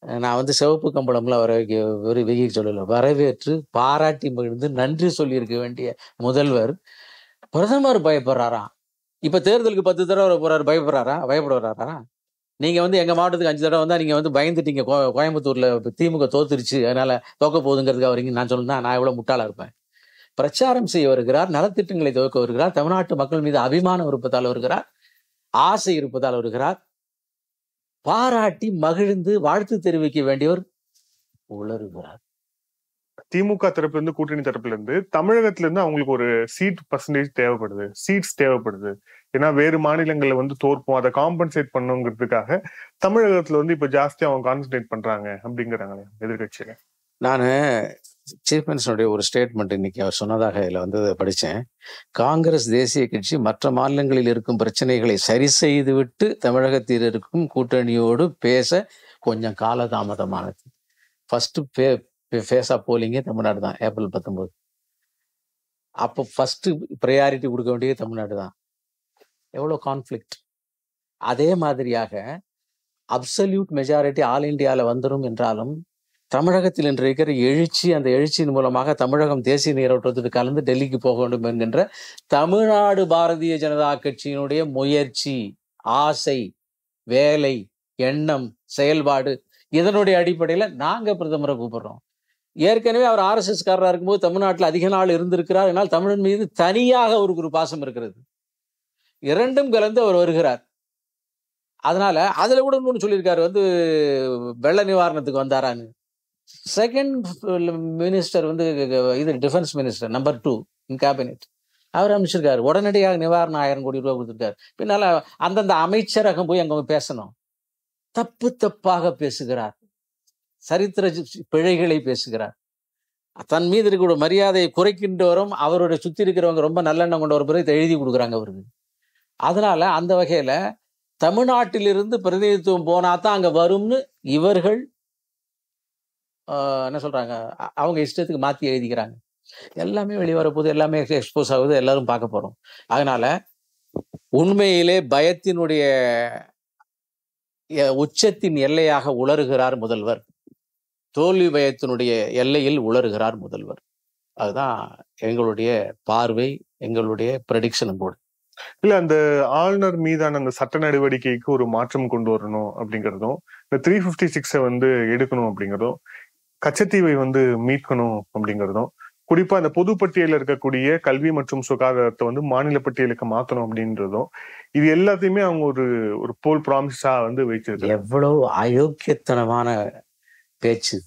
நான் வந்து சிவப்பு கம்பளம்ல ஒரு வெகி சொல்லல, வரவேற்று பாராட்டி மகிழ்ந்து நன்றி சொல்லி இருக்க வேண்டிய முதல்வர் பிரதமர் பயப்படுறாராம். இப்ப தேர்தலுக்கு 10 தடவை போறாரு, பயப்படுறாரா? நீங்க வந்து எங்க மாவட்டத்துக்கு 5 தடவை வந்தா நீங்க வந்து பயந்துட்டீங்க, கோயம்புத்தூர்ல திமுக தோத்துருச்சு அதனால தோக்க போகுதுங்கிறதுக்காக வரீங்க. நான் சொல்லணும்னா நான் எவ்வளவு முட்டாளா இருப்பேன். பிரச்சாரம் செய்ய வருகிறார், நலத்திட்டங்களை துவக்க வருகிறார், தமிழ்நாட்டு மக்கள் மீது அபிமானம் இருப்பதால் வருகிறார், ஆசை இருப்பதால் வருகிறார். பாராட்டி மகிழ்ந்து வாழ்த்து தெரிவிக்க வேண்டியவர் உளறுகிறார். திமுக தரப்புல இருந்து, கூட்டணி தரப்புல இருந்து, தமிழகத்துல இருந்து அவங்களுக்கு ஒரு சீட்ஸ் தேவைப்படுது. ஏன்னா வேறு மாநிலங்கள்ல வந்து தோற்போம், அதை காம்பன்சேட் பண்ணுங்கிறதுக்காக தமிழகத்துல வந்து இப்ப ஜாஸ்தியா அவங்க கான்சன்ட்ரேட் பண்றாங்க அப்படிங்கிறாங்களே எதிர்கட்சியில. நான் சீஃப் மினிஸ்டருடைய ஒரு ஸ்டேட்மெண்ட் இன்னைக்கு அவர் சொன்னதாக இதில் வந்து படித்தேன். காங்கிரஸ் தேசிய கட்சி மற்ற மாநிலங்களில் இருக்கும் பிரச்சனைகளை சரி செய்துவிட்டு தமிழகத்தில் இருக்கும் கூட்டணியோடு பேச கொஞ்சம் காலதாமதமானது. ஃபர்ஸ்ட் ஃபேஸ் ஆஃப் போலிங்கே தமிழ்நாடு தான், ஏப்ரல் 19. அப்போ ஃபர்ஸ்ட் ப்ரையாரிட்டி கொடுக்க வேண்டியது தமிழ்நாடு தான். எவ்வளோ கான்ஃப்ளிக்ட். அதே மாதிரியாக அப்சல்யூட் மெஜாரிட்டி ஆல் இண்டியாவில் வந்துடும் என்றாலும் தமிழகத்தில் இன்று இருக்கிற எழுச்சி, அந்த எழுச்சியின் மூலமாக தமிழகம் தேசிய நீரோட்டத்துக்கு கலந்து டெல்லிக்கு போக வேண்டும் என்கின்ற தமிழ்நாடு பாரதிய ஜனதா கட்சியினுடைய முயற்சி, ஆசை, வேலை, எண்ணம், செயல்பாடு, இதனுடைய அடிப்படையில் நாங்க பிரதமரை கூப்பிடுறோம். ஏற்கனவே அவர் RSS காரராக இருக்கும்போது தமிழ்நாட்டில் அதிக நாள் இருந்திருக்கிறார். என்னால் தமிழன் மீது தனியாக அவருக்கு ஒரு பாசம் இருக்கிறது. இரண்டும் கலந்து அவர் வருகிறார். அதனால அதுல கூட ஒன்று சொல்லியிருக்காரு, வந்து வெள்ள நிவாரணத்துக்கு வந்தாரான்னு. செகண்ட் மினிஸ்டர் வந்து இது டிஃபென்ஸ் மினிஸ்டர் நம்பர் 2 இன் கேபினெட், அவர் அமைச்சிருக்காரு. உடனடியாக நிவாரணம் 1000 கோடி ரூபாய் கொடுத்துருக்காரு. பின்னால அந்தந்த அமைச்சரகம் போய் அங்க பேசணும். தப்பாக பேசுகிறார், சரித்திர பிழைகளை பேசுகிறார். தன் மீது இருக்கிற மரியாதையை குறைக்கின்றவரும் அவருடைய சுத்தி இருக்கிறவங்க ரொம்ப நல்லெண்ணம் கொண்ட ஒரு பிறகு எழுதி கொடுக்குறாங்க அவருக்கு. அதனால அந்த வகையில தமிழ்நாட்டிலிருந்து பிரதிநிதித்துவம் போனாதான் அங்க வரும்னு இவர்கள் என்ன சொல்றாங்க, அவங்க இஷ்டத்துக்கு மாத்தி எழுதிக்கிறாங்க. எல்லாமே வெளிவர போது, எல்லாமே எக்ஸ்போஸ் ஆகுது, எல்லாரும் பார்க்க போறோம். அதனால உண்மையிலே பயத்தினுடைய உச்சத்தின் எல்லையாக உளறுகிறார் முதல்வர். தோல்வி பயத்தினுடைய எல்லையில் உளறுகிறார் முதல்வர். அதுதான் எங்களுடைய பார்வை, எங்களுடைய ப்ரெடிக்ஷன் போர்டு. இல்ல, அந்த ஆளுநர் மீதான அந்த சட்ட நடவடிக்கைக்கு ஒரு மாற்றம் கொண்டு வரணும் அப்படிங்கிறதும், இந்த 356 வந்து எடுக்கணும் அப்படிங்கிறதும், கச்சத்தீவை வந்து மீட்கணும் அப்படிங்கிறதும், குறிப்பா அந்த பொது பட்டியலில் இருக்கக்கூடிய கல்வி மற்றும் சுகாதாரத்தை வந்து மாநில பட்டியலுக்கு மாத்தணும் அப்படின்றதும், இது எல்லாத்தையுமே அவங்க ஒரு போல் ப்ராமிஸா வந்து வச்சிருக்காங்க. எவ்வளவு அயோக்கியத்தனமான பேச்சு.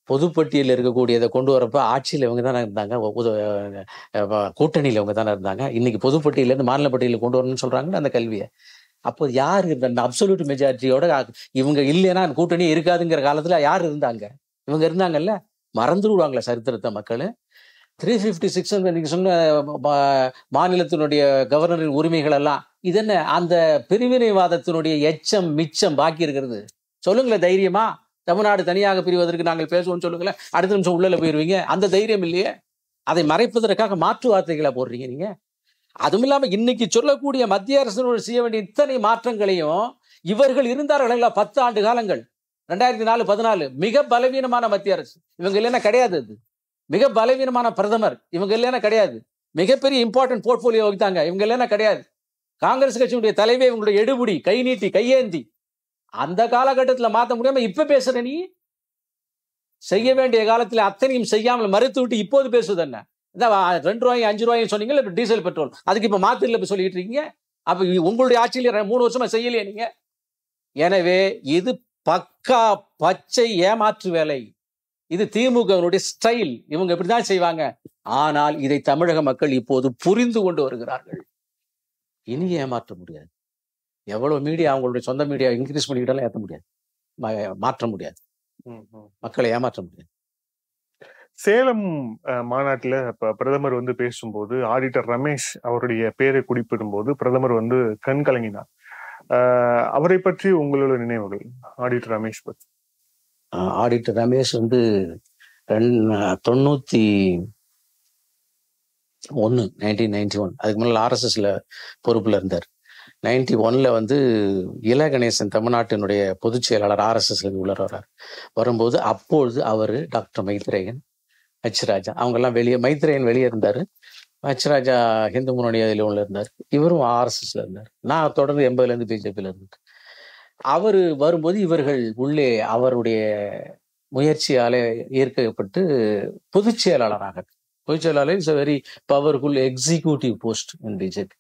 பொதுப்பட்டியலில் இருக்கக்கூடியதை கொண்டு வரப்ப ஆட்சியில் இவங்க தானே இருந்தாங்க, கூட்டணியில் இவங்க தானே இருந்தாங்க. இன்னைக்கு பொதுப்பட்டியலேருந்து மாநில பட்டியலில் கொண்டு வரணும்னு சொல்றாங்க அந்த கல்வியை. அப்போ யார் இருந்த அப்சல்யூட் மெஜாரிட்டியோட இவங்க இல்லைன்னா கூட்டணி இருக்காதுங்கிற காலத்துல யார் இருந்தாங்க? இவங்க இருந்தாங்கல்ல. மறந்து விடுவாங்களா சரித்திரத்தை மக்கள்? 356 நீங்க சொன்ன மாநிலத்தினுடைய கவர்னரின் உரிமைகள் எல்லாம் இது என்ன அந்த பிரிவினைவாதத்தினுடைய எச்சம் மிச்சம் பாக்கி இருக்கிறது? சொல்லுங்களேன் தைரியமா, தமிழ்நாடு தனியாக பிரிவதற்கு நாங்கள் பேசுவோம் சொல்லுங்களேன். அடுத்த நிமிஷம் உள்ள போயிருவீங்க. அந்த தைரியம் இல்லையே. அதை மறைப்பதற்காக மாற்று வார்த்தைகளை போடுறீங்க நீங்க. அதுவும் இல்லாம இன்னைக்கு சொல்லக்கூடிய மத்திய அரசு செய்ய வேண்டிய இத்தனை மாற்றங்களையும் இவர்கள் இருந்தார்கள் 10 ஆண்டு காலங்கள், 2004-14 மிக பலவீனமான மத்திய அரசு, இவங்க இல்லைன்னா கிடையாது. அது மிக பலவீனமான பிரதமர், இவங்க இல்லைன்னா கிடையாது. மிகப்பெரிய இம்பார்ட்டன்ட் போர்ட்போலியோ வகித்தாங்க, இவங்க இல்லைன்னா கிடையாது. காங்கிரஸ் கட்சியினுடைய தலைவே இவங்களுடைய எடுபடி, கை நீட்டி கையேந்தி. அந்த காலகட்டத்தில் மாற்ற முடியாம இப்ப பேசுற நீ, செய்ய வேண்டிய காலத்தில் அத்தனையும் செய்யாமல் மறுத்து விட்டு இப்போது பேசுவது என்ன? 2 ரூபாயும் 5 ரூபாயும் சொன்னீங்க இப்ப டீசல் பெட்ரோல், அதுக்கு இப்ப மாத்திரல இப்ப சொல்லிட்டு இருக்கீங்க. அப்ப உங்களுடைய ஆட்சியில் 3 வருஷமா செய்யலையே நீங்க. எனவே இது பக்கா பச்சை ஏமாற்று வேலை. இது திமுகவினுடைய ஸ்டைல். இவங்க இப்படிதான் செய்வாங்க. ஆனால் இதை தமிழக மக்கள் இப்போது புரிந்து கொண்டு வருகிறார்கள். இனி ஏமாற்ற முடியாது. எவ்வளவு மீடியா அவங்களுடைய சொந்த மீடியா இன்க்ரீஸ் பண்ணிக்கிட்டாலும் ஏற்ற முடியாது, மாற்ற முடியாது, மக்களை ஏமாற்ற முடியாது. சேலம் மாநாட்டுல பிரதமர் வந்து பேசும்போது ஆடிட்டர் ரமேஷ் அவருடைய பேரை குறிப்பிடும் போது பிரதமர் வந்து கண் கலங்கினார். அவரை பற்றி உங்களோட நினைவுகள், ஆடிட்டர் ரமேஷ் பற்றி? ஆடிட்டர் ரமேஷ் வந்து 1991 1991 அதுக்கு முன்னால் ஆர்எஸ்எஸ்ல பொறுப்புல இருந்தார். 91ல வந்து இல கணேசன் தமிழ்நாட்டினுடைய பொதுச் செயலாளர் ஆர்எஸ்எஸ்ல உள்ள வர்றார். வரும்போது அப்பொழுது அவர் டாக்டர் மைத்ரேயன், ஹெச் ராஜா அவங்கெல்லாம் வெளியே, மைத்ரேயன் வெளியே இருந்தார், ஹெச் ராஜா ஹிந்து முன்னணி அதில் உள்ள இருந்தார், இவரும் ஆர்எஸ்எஸ்ல இருந்தார். நான் தொடர்ந்து 80லேருந்து பிஜேபியில் இருந்தேன். அவர் வரும்போது இவர்கள் உள்ளே அவருடைய முயற்சியாலே ஈர்க்கப்பட்டு பொதுச் செயலாளராக, பொதுச் செயலாளர் is a very powerful executive post in BJP,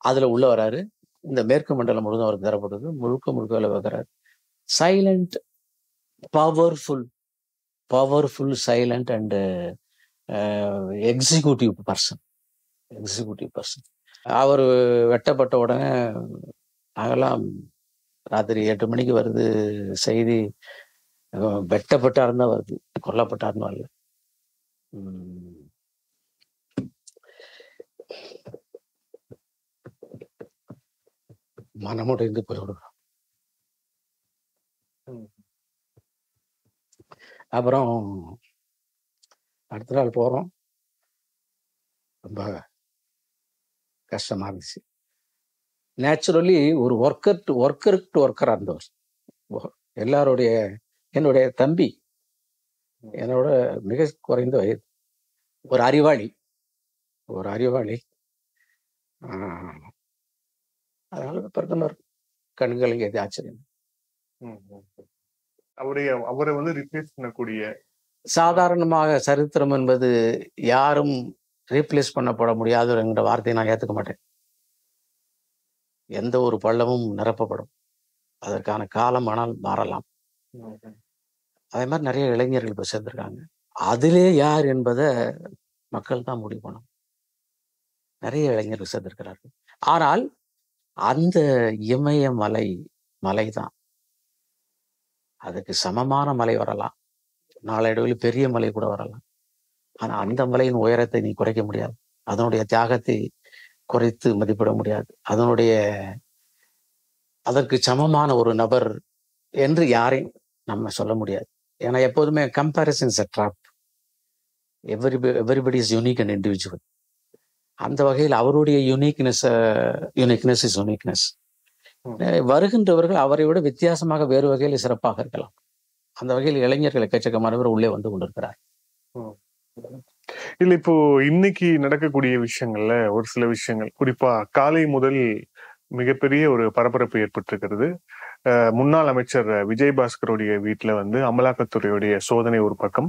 அதுல உள்ள வராரு. இந்த மேற்கு மண்டலம் முழுவதும் அவருக்கு தரப்படுது, முழுக்க முழுக்க வேலை வைக்கிறார். Silent, powerful silent and executive person. அவர் வெட்டப்பட்ட உடனே நாங்கெல்லாம் ராத்திரி 8 மணிக்கு வருது செய்தி, வெட்டப்பட்டாருன்னு தான் வருது, கொல்லப்பட்டாருன்னு வரல. மனமுடைந்து போய்விடுறோம். அப்புறம் அடுத்த நாள் போறோம், ரொம்ப கஷ்டமா இருந்துச்சு. நேச்சுரலி ஒரு ஒர்க்கரா இருந்தவர். எல்லாருடைய, என்னுடைய தம்பி, என்னோட மிக குறைந்த வயது, ஒரு அறிவாளி. அதனால பிரதமர் கண்களுக்கு எது ஆச்சரியம். அவரை வந்து ரீப்ளேஸ் பண்ணக்கூடிய, சாதாரணமாக சரித்திரம் என்பது யாரும் ரீப்ளேஸ் பண்ணப்பட முடியாது என்கிற வார்த்தையை நான் ஏற்றுக்க மாட்டேன். எந்த ஒரு பள்ளமும் நிரப்பப்படும், அதற்கான காலம் ஆனால் மாறலாம். அதே மாதிரி நிறைய இளைஞர்கள் இப்போ சேர்ந்திருக்காங்க. அதிலே யார் என்பதை மக்கள் தான் முடிவு பண்ணணும். நிறைய இளைஞர்கள் சேர்ந்திருக்கிறார்கள். ஆனால் அந்த இமய மலை தான், அதுக்கு சமமான மலை வரலாம், நாளடைவில் பெரிய மலை கூட வரலாம். ஆனா அந்த மலையின் உயரத்தை நீ குறைக்க முடியாது, அதனுடைய தியாகத்தை குறைத்து மதிப்பிட முடியாது, அதற்கு சமமான ஒரு நபர் என்று யாரையும் நம்ம சொல்ல முடியாது. ஏன்னா எப்போதுமே comparison is a drop. Everybody is unique and individual. அந்த வகையில் அவருடைய யூனிக்னஸ் இஸ் யூனிக்னஸ். வருகின்றவர்கள் அவரை விட வித்தியாசமாக வேறு வகையில் சிறப்பாக இருக்கலாம். அந்த வகையில் இளைஞர்கள் எக்கச்சக்கமானவர் உள்ளே வந்து கொண்டிருக்கிறார். இல்ல, இப்போ இன்னைக்கு நடக்கக்கூடிய விஷயங்கள்ல ஒரு சில விஷயங்கள், குறிப்பா காலை முதல் மிகப்பெரிய ஒரு பரபரப்பு ஏற்பட்டிருக்கிறது. முன்னாள் அமைச்சர் விஜயபாஸ்கருடைய வீட்டுல வந்து அமலாக்கத்துறையுடைய சோதனை ஒரு பக்கம்,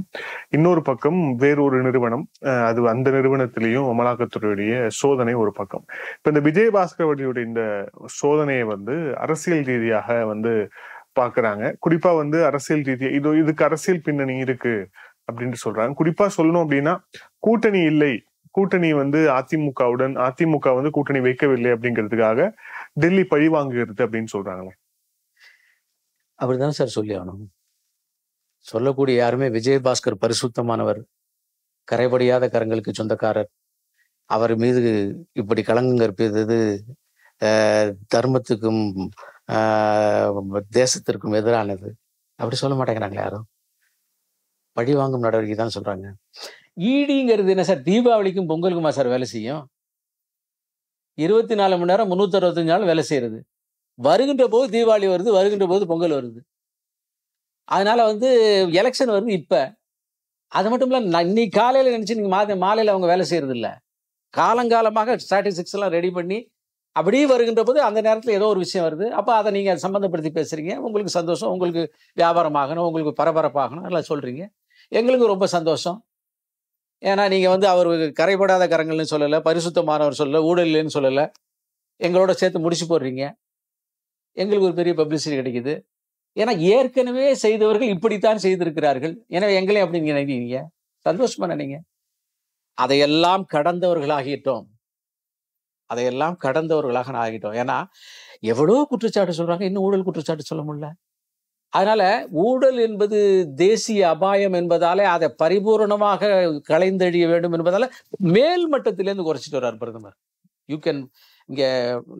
இன்னொரு பக்கம் வேறொரு நிறுவனம், அது அந்த நிறுவனத்திலையும் அமலாக்கத்துறையுடைய சோதனை ஒரு பக்கம். இப்ப இந்த விஜயபாஸ்கருடைய இந்த சோதனையை வந்து அரசியல் ரீதியாக வந்து பாக்குறாங்க. குறிப்பா வந்து அரசியல் ரீதியா இதுக்கு அரசியல் பின்னணி இருக்கு அப்படின்னு சொல்றாங்க. குறிப்பா சொல்லணும் அப்படின்னா, கூட்டணி இல்லை, கூட்டணி வந்து அதிமுக வந்து கூட்டணி வைக்கவில்லை அப்படிங்கிறதுக்காக டெல்லி பழி வாங்குகிறது அப்படின்னு சொல்றாங்களே. அப்படிதான் சார் சொல்லி ஆகணும். சொல்லக்கூடிய யாருமே விஜயபாஸ்கர் பரிசுத்தமானவர், கரைபடியாத கரங்களுக்கு சொந்தக்காரர், அவர் மீது இப்படி களங்கம் கற்பித்தது தர்மத்துக்கும் தேசத்திற்கும் எதிரானது அப்படி சொல்ல மாட்டேங்கிறாங்களே யாரும். பழி வாங்கும் நடவடிக்கை தான் சொல்றாங்க. ஈடிங்கிறது என்ன சார்? தீபாவளிக்கும் பொங்கலுக்குமா சார் வேலை செய்யும்? 24 மணி நேரம் 365 நாள் வேலை செய்யறது. வருகின்ற போது தீபாவளி வருது, வருகின்ற போது பொங்கல் வருது. அதனால வந்து எலெக்ஷன் வருது இப்ப. அது மட்டும் இல்ல, இன்னைக்கு காலையில நினைச்சு நீங்க மாலையில அவங்க வேலை செய்யறது இல்ல. காலங்காலமாக ஸ்ட்ராட்டஜிக்ஸ் எல்லாம் ரெடி பண்ணி அப்படியே வருகின்ற போது அந்த நேரத்தில் ஏதோ ஒரு விஷயம் வருது. அப்போ அதை நீங்க சம்பந்தப்படுத்தி பேசுறீங்க. உங்களுக்கு சந்தோஷம், உங்களுக்கு வியாபாரம் ஆகணும், உங்களுக்கு பரபரப்பாகணும், எல்லாம் சொல்றீங்க. எங்களுக்கு ரொம்ப சந்தோஷம். ஏன்னா நீங்க வந்து அவர் கரைபடாத கரங்கள்னு சொல்லலை, பரிசுத்தமானவர் சொல்லலை, ஊழல்னு சொல்லலை, எங்களோட சேர்த்து முடிச்சு போடுறீங்க. எங்களுக்கு ஒரு பெரிய பப்ளிசிட்டி கிடைக்குது. ஏன்னா ஏற்கனவே செய்தவர்கள் இப்படித்தான் செய்திருக்கிறார்கள், எனவே எங்களையும் அப்படி நீங்க நினைக்கிறீங்க, சந்தோஷமா நினைங்க. அதையெல்லாம் கடந்தவர்களாகிட்டோம், ஆகிட்டோம். ஏன்னா எவ்வளோ குற்றச்சாட்டு சொல்றாங்க, இன்னும் ஊழல் குற்றச்சாட்டு சொல்ல முடியல. அதனால ஊழல் என்பது தேசிய அபாயம் என்பதாலே அதை பரிபூரணமாக களைந்தெழிய வேண்டும் என்பதால மேல் மட்டத்திலேருந்து குறைச்சிட்டு வர்றார் பிரதமர். யூ கேன் இங்க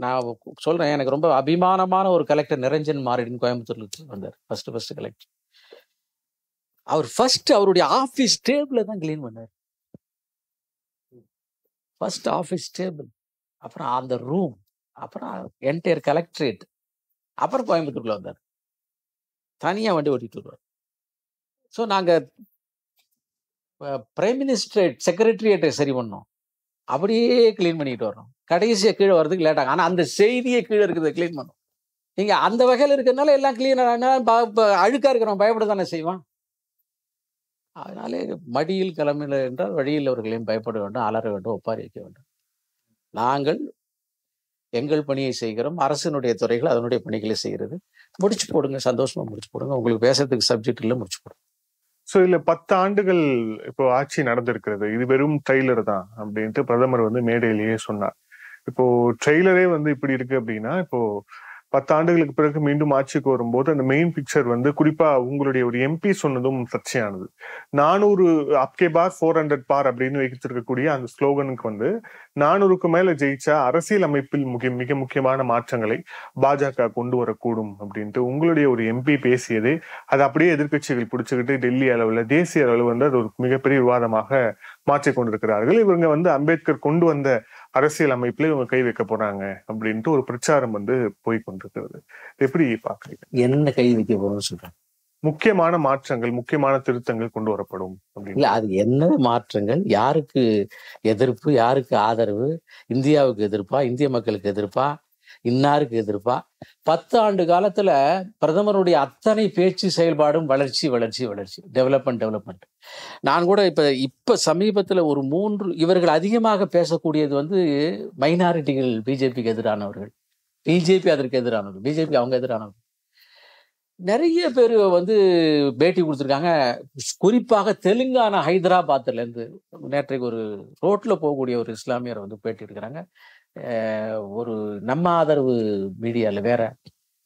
நான் சொல்றேன், எனக்கு ரொம்ப அபிமானமான ஒரு கலெக்டர் நிரஞ்சன் மாரடின்னு கோயம்புத்தூர்ல வந்தார். First collector. அவர் ஃபர்ஸ்ட் அவருடைய ஆபீஸ் டேபிள தான் கிளீன் பண்ணார். ஃபர்ஸ்ட் ஆபீஸ் டேபிள், அப்புறம் அந்த ரூம், அப்புறம் என்டையர் கலெக்டரேட், அப்புறம் கோயம்புத்தூர்ல வந்தார். தனியா வண்டி ஓட்டிட்டு வருவார். ஸோ நாங்க பிரைம் மினிஸ்டர் செக்ரட்டரியேட்டை சரி பண்ணோம், அப்படியே கிளீன் பண்ணிட்டு வரோம். கடைசியா கீழே வர்றதுக்கு லேட் ஆகும். ஆனா அந்த செய்தியை கீழே இருக்கிறத கிளீன் பண்ணும். நீங்க அந்த வகையில் இருக்கிறதுனால எல்லாம் கிளீன் அழுக்கா இருக்கிறவன் பயப்பட தானே செய்வான். அதனாலே மடியில் கிளம்பில என்றால் வழியில் அவர்களையும் பயப்பட வேண்டும், அலற வேண்டும், ஒப்பாரி வைக்க வேண்டும். நாங்கள் எங்கள் பணியை செய்கிறோம், அரசினுடைய துறைகள் அதனுடைய பணிகளை செய்கிறது. முடிச்சு போடுங்க, சந்தோஷமா முடிச்சு போடுங்க. உங்களுக்கு பேசுறதுக்கு சப்ஜெக்ட் இல்லை, முடிச்சு போடுங்க. ஸோ இதுல 10 ஆண்டுகள் இப்போ ஆட்சி நடந்திருக்கிறது, இது வெறும் ட்ரெய்லர் தான் அப்படின்ட்டு பிரதமர் மேடையிலேயே சொன்னார். இப்போ ட்ரெய்லரே இப்படி இருக்கு அப்படின்னா, இப்போ 10 ஆண்டுகளுக்கு பிறகு மீண்டும் ஆட்சிக்கு வரும்போது அந்த மெயின் பிக்சர் குறிப்பா உங்களுடைய ஒரு எம்பி சொன்னதும் சர்ச்சையானது. 400 அப்கே பார் 400 பார் அப்படின்னு வைத்திருக்கக்கூடிய அந்த ஸ்லோகனுக்கு 400க்கு மேல ஜெயிச்சா அரசியல் அமைப்பில் மிக முக்கியமான மாற்றங்களை பாஜக கொண்டு வரக்கூடும் அப்படின்ட்டு உங்களுடைய ஒரு எம்பி பேசியதே அது அப்படியே எதிர்கட்சிகள் பிடிச்சுக்கிட்டு டெல்லி அளவுல தேசிய அளவில் அது ஒரு மிகப்பெரிய விவாதமாக மாற்றிக் கொண்டிருக்கிறார்கள். இவங்க அம்பேத்கர் கொண்டு வந்த அரசியல் அமைப்புல இவங்க கை வைக்க போறாங்க அப்படின்ட்டு ஒரு பிரச்சாரம் போய் கொண்டிருக்கிறது. எப்படி பாக்குறீங்க? என்ன கை வைக்க போறோம்னு சொல்றேன். முக்கியமான மாற்றங்கள், முக்கியமான திருத்தங்கள் கொண்டு வரப்படும் இல்ல, அது என்ன மாற்றங்கள், யாருக்கு எதிர்ப்பு, யாருக்கு ஆதரவு, இந்தியாவுக்கு எதிர்ப்பா, இந்திய மக்களுக்கு எதிர்ப்பா, இன்னாருக்கு எதிர்ப்பா? 10 ஆண்டு காலத்துல பிரதமருடைய அத்தனை பேச்சு செயல்பாடும் வளர்ச்சி வளர்ச்சி வளர்ச்சி, டெவலப்மெண்ட். நான் கூட இப்ப சமீபத்துல ஒரு 3 இவர்கள் அதிகமாக பேசக்கூடியது மைனாரிட்டிகள் பிஜேபிக்கு எதிரானவர்கள், பிஜேபி அதற்கு எதிரானவர்கள், பிஜேபி அவங்க எதிரானவர்கள். நிறைய பேர் பேட்டி கொடுத்துருக்காங்க. குறிப்பாக தெலுங்கானா ஹைதராபாத்ல இருந்து நேற்றைக்கு ஒரு ரோட்ல போகக்கூடிய ஒரு இஸ்லாமியர் பேட்டி எடுக்கிறாங்க. ஒரு நம்ம ஆதரவு மீடியால வேற,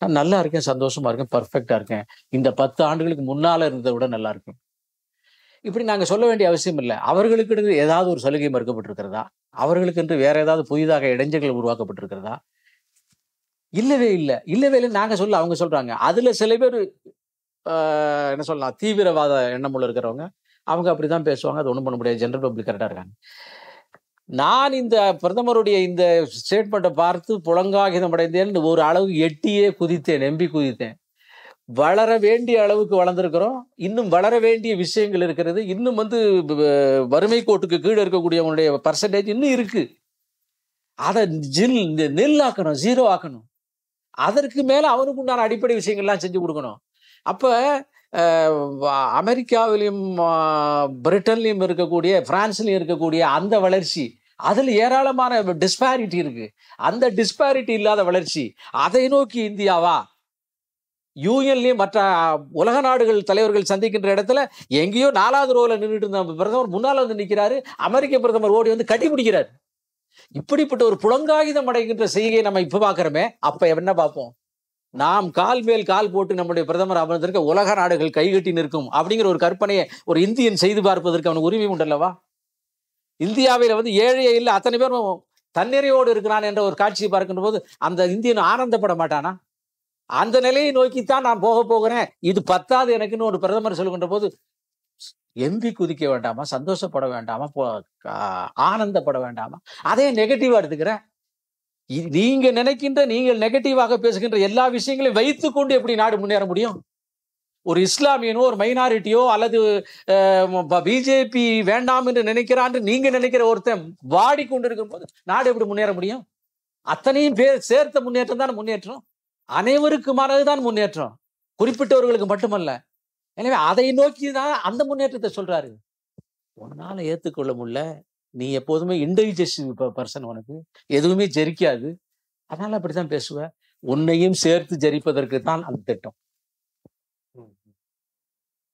நான் நல்லா இருக்கேன், சந்தோஷமா இருக்கேன், பர்ஃபெக்டா இருக்கேன், இந்த 10 ஆண்டுகளுக்கு முன்னால இருந்ததை விட நல்லா இருக்கேன். இப்படி நாங்க சொல்ல வேண்டிய அவசியம் இல்லை. அவர்களுக்கு ஏதாவது ஒரு சலுகை மறுக்கப்பட்டிருக்கிறதா? அவர்களுக்கு என்று வேற ஏதாவது புதிதாக இடைஞ்சல்கள் உருவாக்கப்பட்டிருக்கிறதா? இல்லவே இல்லை, இல்லவே இல்லை. நாங்க சொல்ல, அவங்க சொல்றாங்க. அதுல சில பேர் என்ன சொல்லலாம், தீவிரவாத எண்ணமுள்ள இருக்கிறவங்க, அவங்க அப்படிதான் பேசுவாங்க. அது ஒண்ணும் பண்ண முடியாது, ஜெனரல் பப்ளிக் கரெக்டா இருக்காங்க. நான் இந்த பிரதமருடைய இந்த ஸ்டேட்மெண்ட்டை பார்த்து புலங்காகிதம் அடைந்தேன். ஒரு அளவு எட்டியே குதித்தேன், நம்பி குதித்தேன். வளர வேண்டிய அளவுக்கு வளர்ந்திருக்கிறோம். இன்னும் வளர வேண்டிய விஷயங்கள் இருக்கிறது. இன்னும் வறுமை கோட்டுக்கு கீழே இருக்கக்கூடியவங்களுடைய பர்சன்டேஜ் இன்னும் இருக்கு. அதை நெல்லாக்கணும், 0 ஆக்கணும். அதற்கு மேல அவனுக்கு உண்டான அடிப்படை விஷயங்கள்லாம் செஞ்சு கொடுக்கணும். அப்ப அமெரிக்காவிலையும் பிரிட்டன்லையும் இருக்கக்கூடிய, பிரான்ஸ்லயும் இருக்கக்கூடிய அந்த வளர்ச்சி, அதுல ஏராளமான டிஸ்பாரிட்டி இருக்கு. அந்த டிஸ்பாரிட்டி இல்லாத வளர்ச்சி, அதை நோக்கி இந்தியாவா? யூஎன்லயும் மற்ற உலக நாடுகள் தலைவர்கள் சந்திக்கின்ற இடத்துல எங்கேயோ 4வது ரோல நின்றுட்டு இருந்த பிரதமர் முன்னால நிக்கிறாரு. அமெரிக்க பிரதமர் ஓடி கட்டி பிடிக்கிறாரு. இப்படிப்பட்ட ஒரு புலங்காயுதம் அடைகின்ற செய்கையை நம்ம இப்ப பாக்குறோமே, அப்ப என்ன பார்ப்போம்? நாம் கால் மேல் கால் போட்டு நம்முடைய பிரதமர் அமர்ந்திருக்க உலக நாடுகள் கைகட்டி நிற்கும் அப்படிங்கிற ஒரு கற்பனையை ஒரு இந்தியன் செய்து பார்ப்பதற்கு அவனுக்கு உரிமை உண்டல்லவா? இந்தியாவில ஏழையே இல்லை, அத்தனை பேரும் தன்னிறையோடு இருக்கிறான் என்ற ஒரு காட்சியை பார்க்கின்ற போது அந்த இந்தியன் ஆனந்தப்பட மாட்டானா? அந்த நிலையை நோக்கித்தான் நான் போகிறேன். இது 10வது எனக்குன்னு ஒரு பிரதமர் சொல்லுகின்ற போது எம்பி குதிக்க வேண்டாமா? சந்தோஷப்பட வேண்டாமா? ஆனந்தப்பட வேண்டாமா? அதே நெகட்டிவா எடுத்துக்கிறேன். நீங்கள் நெகட்டிவாக பேசுகின்ற எல்லா விஷயங்களையும் வைத்துக் கொண்டு எப்படி நாடு முன்னேற முடியும்? ஒரு இஸ்லாமியனோ, ஒரு மைனாரிட்டியோ, அல்லது பிஜேபி வேண்டாம் என்று நினைக்கிறான் நீங்க நினைக்கிற ஒருத்தன் வாடிக்கொண்டிருக்கும் போது நாடு எப்படி முன்னேற முடியும்? அத்தனையும் பேர் சேர்த்த முன்னேற்றம் தான் முன்னேற்றம். அனைவருக்குமானதுதான் முன்னேற்றம், குறிப்பிட்டவர்களுக்கு மட்டுமல்ல. எனவே அதை நோக்கிதான் அந்த முன்னேற்றத்தை சொல்றாரு. உன்னால ஏத்துக்கொள்ள முடியல, நீ எப்போதுமே இன்டைஜஸ்டிவ் பர்சன், உனக்கு எதுவுமே ஜெரிக்காது, அதனால அப்படித்தான் பேசுவ. உன்னையும் சேர்த்து ஜெரிப்பதற்கு தான் அந்த திட்டம்.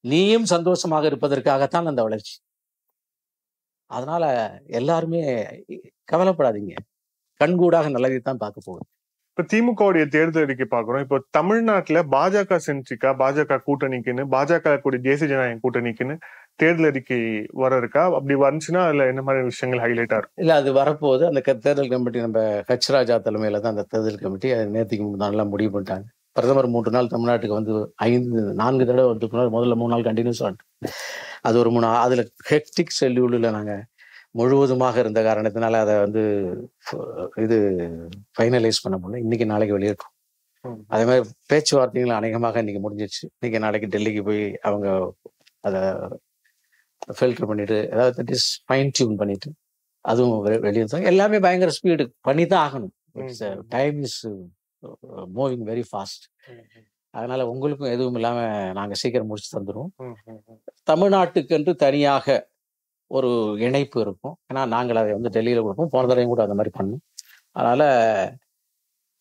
நீயும் சந்தோஷமாக இருப்பதற்காகத்தான் அந்த வளர்ச்சி. அதனால எல்லாருமே கவலைப்படாதீங்க, கண்கூடாக நல்லதைத்தான் பார்க்க போகுது. இப்ப திமுகவுடைய தேர்தல் அறிக்கை பாக்குறோம். இப்போ தமிழ்நாட்டுல பாஜக சென்ட்ரிக்கா, பாஜக கூட்டணிக்குன்னு, பாஜக கூடிய தேசிய ஜனநாயக கூட்டணிக்குன்னு தேர்தல் அறிக்கை வர இருக்கா? அப்படி வந்துச்சுன்னா அதுல என்ன மாதிரி விஷயங்கள் ஹைலைட்டா இருக்கும்? இல்ல, அது வரப்போகுது. அந்த தேர்தல் கமிட்டி நம்ம ராஜா தலைமையில தான் அந்த தேர்தல் கமிட்டி நேற்றுக்கு நல்லா முடிவு பண்ணிட்டாங்க. பிரதமர் 3 நாள் தமிழ்நாட்டுக்கு வந்து 4 தடவை வந்து முதல்ல 3 நாள் கண்டினியூஸ் ஆட்டு. அது ஒரு 3 அதுல ஹெக்டிக் ஷெட்யூலில் நாங்க முழுவதுமாக இருந்த காரணத்தினால அதை வந்து இது ஃபைனலைஸ் பண்ண முடியல. இன்னைக்கு நாளைக்கு வெளியேற்றும். அதே மாதிரி பேச்சுவார்த்தைகள் அநேகமாக இன்னைக்கு முடிஞ்சிச்சு. இன்னைக்கு நாளைக்கு டெல்லிக்கு போய் அவங்க அதை ஃபில்டர் பண்ணிட்டு, அதாவது தட் இஸ் ஃபைன் டியூன் பண்ணிட்டு அதுவும் வெளியே எல்லாமே பயங்கர ஸ்பீடு பண்ணி தான் ஆகணும். Time is moving very fast. அதனால உங்களுக்கும் எதுவும் இல்லாம நாங்க சீக்கிரம் முடிச்சு தந்துடுவோம். தமிழ்நாட்டுக்கு என்று தனியாக ஒரு இணைப்பு இருக்கும். ஏன்னா நாங்கள் அதை வந்து டெல்லியில கொடுப்போம். போன தடவையும் கூட அந்த மாதிரி பண்ணோம். அதனால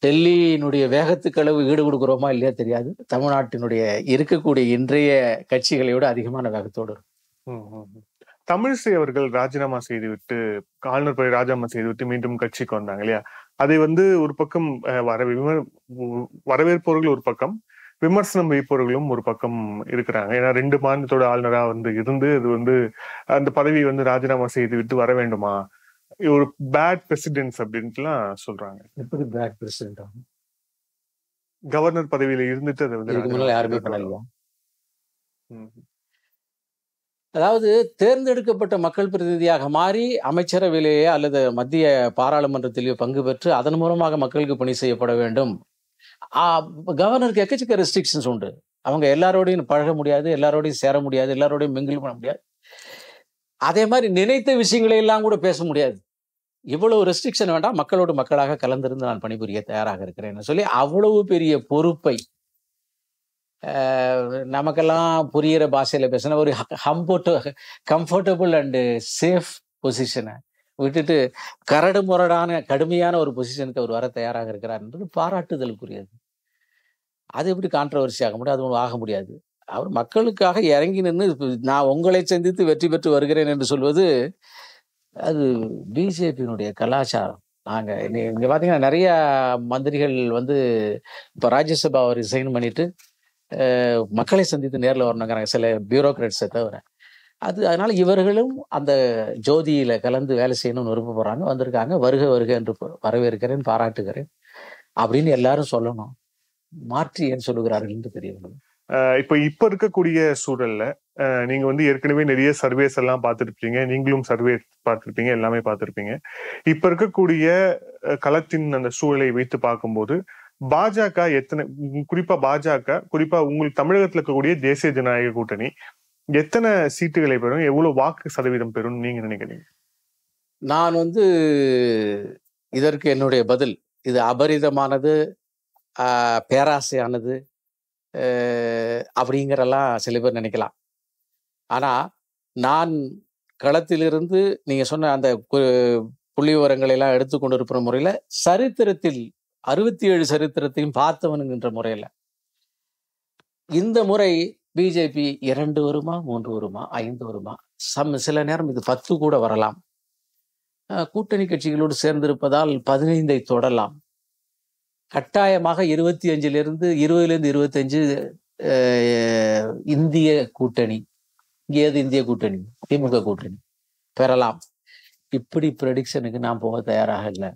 டெல்லியினுடைய வேகத்துக்கு அளவு ஈடு கொடுக்குறோமா இல்லையா தெரியாது. தமிழ்நாட்டினுடைய இருக்கக்கூடிய இன்றைய கட்சிகளை விட அதிகமான வேகத்தோடு இருக்கும். தமிழிசை அவர்கள் ராஜினாமா செய்துவிட்டு, ஆளுநர் பதவி ராஜினாமா செய்துவிட்டு மீண்டும் கட்சிக்கு வந்தாங்க இல்லையா? அதை வந்து ஒரு பக்கம் வரவேற்பவர்கள் ஒரு பக்கம், விமர்சனம் வைப்பவர்களும் ஒரு பக்கம் இருக்கிறாங்க. ஏன்னா 2 மாநிலத்தோட ஆளுநரா வந்து இருந்து இது வந்து அந்த பதவி வந்து ராஜினாமா செய்து விட்டு வர வேண்டுமா, ஒரு பேட் பிரசிடென்ட்ஸ் அப்படின்ட்டுலாம் சொல்றாங்க. எப்படி பேட் பிரசிடென்ட் ஆகும்? கவர்னர் பதவியில இருந்துட்டு அதை வந்து யாருமே பண்ணலையா? அதாவது தேர்ந்தெடுக்கப்பட்ட மக்கள் பிரதிநிதியாக மாறி அமைச்சரவையிலேயே அல்லது மத்திய பாராளுமன்றத்திலேயோ பங்கு பெற்று அதன் மூலமாக மக்களுக்கு பணி செய்யப்பட வேண்டும். கவர்னருக்கு எக்கச்சக்க ரெஸ்ட்ரிக்ஷன்ஸ் உண்டு. அவங்க எல்லாரோடையும் பழக முடியாது, எல்லாரோடையும் சேர முடியாது, எல்லாரோடையும் மிங்கிள் பண்ண முடியாது. அதே மாதிரி நினைத்த விஷயங்களை எல்லாம் கூட பேச முடியாது. இவ்வளவு ரெஸ்ட்ரிக்ஷன் வேண்டாம், மக்களோடு மக்களாக கலந்திருந்து நான் பணிபுரிய தயாராக இருக்கிறேன்னு சொல்லி அவ்வளவு பெரிய பொறுப்பை நமக்கெல்லாம் புரிகிற பாஷையில பேசின ஒரு கம்ஃபர்டபுள் அண்டு சேஃப் பொசிஷனை விட்டுட்டு கரடு முரடான கடுமையான ஒரு பொசிஷனுக்கு அவர் வர தயாராக இருக்கிறார்ன்றது பாராட்டுதலுக்குரியது. அது எப்படி கான்ட்ரவர்சி ஆக முடியும்? அது ஆக முடியாது. அவர் மக்களுக்காக இறங்கி நின்று நான் உங்களை சந்தித்து வெற்றி பெற்று வருகிறேன் என்று சொல்வது அது பிஜேபியினுடைய கலாச்சாரம். நாங்கள் இங்கே பார்த்தீங்கன்னா நிறைய மந்திரிகள் வந்து இப்போ ராஜ்யசபா ரிசைன் பண்ணிட்டு மக்களை சந்தித்து நேரில் வரணுங்கிறாங்க, சில பியூரோக்ராட்ஸை தவிர. அதனால இவர்களும் அந்த ஜோதியில கலந்து வேலை செய்யணும்னு விருப்பப்படுறாங்க, வந்திருக்காங்க. வருக வருக என்று வரவேற்கிறேன், பாராட்டுகிறேன் அப்படின்னு எல்லாரும் சொல்லணும். மாற்றி ஏன் சொல்லுகிறார்கள் என்று தெரியவில்லை. இப்ப இருக்கக்கூடிய சூழல்ல நீங்க வந்து ஏற்கனவே நிறைய சர்வேஸ் எல்லாம் பார்த்துருப்பீங்க, நீங்களும் சர்வே பார்த்துருப்பீங்க, எல்லாமே பார்த்துருப்பீங்க. இப்ப இருக்கக்கூடிய களத்தின் அந்த சூழலை வைத்து பார்க்கும்போது பாஜக குறிப்பா உங்களுக்கு தமிழகத்துல இருக்கக்கூடிய தேசிய ஜனநாயக கூட்டணி எத்தனை சீட்டுகளை பெறும், எவ்வளவு வாக்கு சதவீதம் பெறும் நீங்க நினைக்கிறீங்க? நான் வந்து இதற்கு என்னுடைய பதில் இது அபரிதமானது, பேராசையானது அப்படிங்கிறெல்லாம் சில பேர் நினைக்கலாம். ஆனா நான் களத்திலிருந்து நீங்க சொன்ன அந்த புள்ளி விவரங்களை எல்லாம் எடுத்துக்கொண்டு இருக்கிற முறையில சரித்திரத்தில் 67 சரித்திரத்தையும் பார்த்தவனுங்கிற முறையில இந்த முறை பிஜேபி 2 வருமா, 3 வருமா, 5 வருமா, சில நேரம் இது 10 கூட வரலாம். கூட்டணி கட்சிகளோடு சேர்ந்திருப்பதால் 15ஐ தொடலாம். கட்டாயமாக 20 இருந்து 25 இந்திய கூட்டணி, இங்கே ஏது இந்திய கூட்டணி, திமுக கூட்டணி பெறலாம். இப்படி ப்ரெடிக்ஷனுக்கு நான் போக தயாராக இல்லை.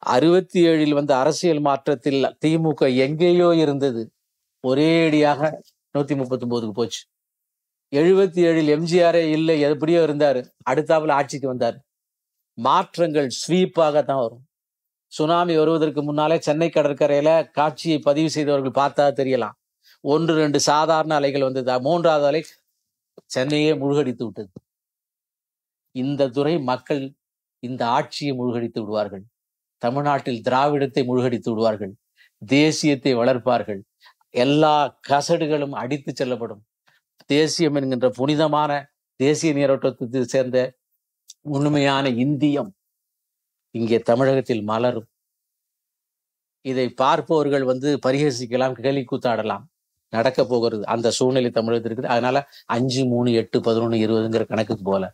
67 வந்த அரசியல் மாற்றத்தில் திமுக எங்கேயோ இருந்தது, ஒரேடியாக 139க்கு போச்சு. 77 எம்ஜிஆரே இல்லை, எப்படியோ இருந்தாரு, அடுத்தாப்புல ஆட்சிக்கு வந்தார். மாற்றங்கள் ஸ்வீப்பாகத்தான் வரும். சுனாமி வருவதற்கு முன்னாலே சென்னை கடற்கரையில காட்சியை பதிவு செய்தவர்கள் பார்த்தா தெரியலாம். 1-2 சாதாரண அலைகள் வந்தது, 3வது அலை சென்னையே முழுகடித்து விட்டது. இந்த துறை மக்கள் இந்த ஆட்சியை முழுகடித்து விடுவார்கள். தமிழ்நாட்டில் திராவிடத்தை முழுகடித்து விடுவார்கள். தேசியத்தை வளர்ப்பார்கள். எல்லா கசடுகளும் அடித்து செல்லப்படும். தேசியம் என்கின்ற புனிதமான தேசிய நீரோட்டத்தை சேர்ந்த உண்மையான இந்தியம் இங்கே தமிழகத்தில் மலரும். இதை பார்ப்பவர்கள் வந்து பரிகசிக்கலாம், கேலி கூத்தாடலாம். நடக்க போகிறது அந்த சூழ்நிலை தமிழகத்தில் இருக்குது. அதனால 5, 3, 8, 11, 20ங்கிற கணக்குக்கு போல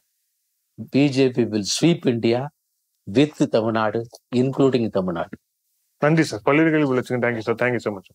BJP will sweep India with Tamil Nadu, including Tamil Nadu. நன்றி சார். பல்வேறு கேள்வி விளைச்சுங்க. Thank you sir. Thank you so much.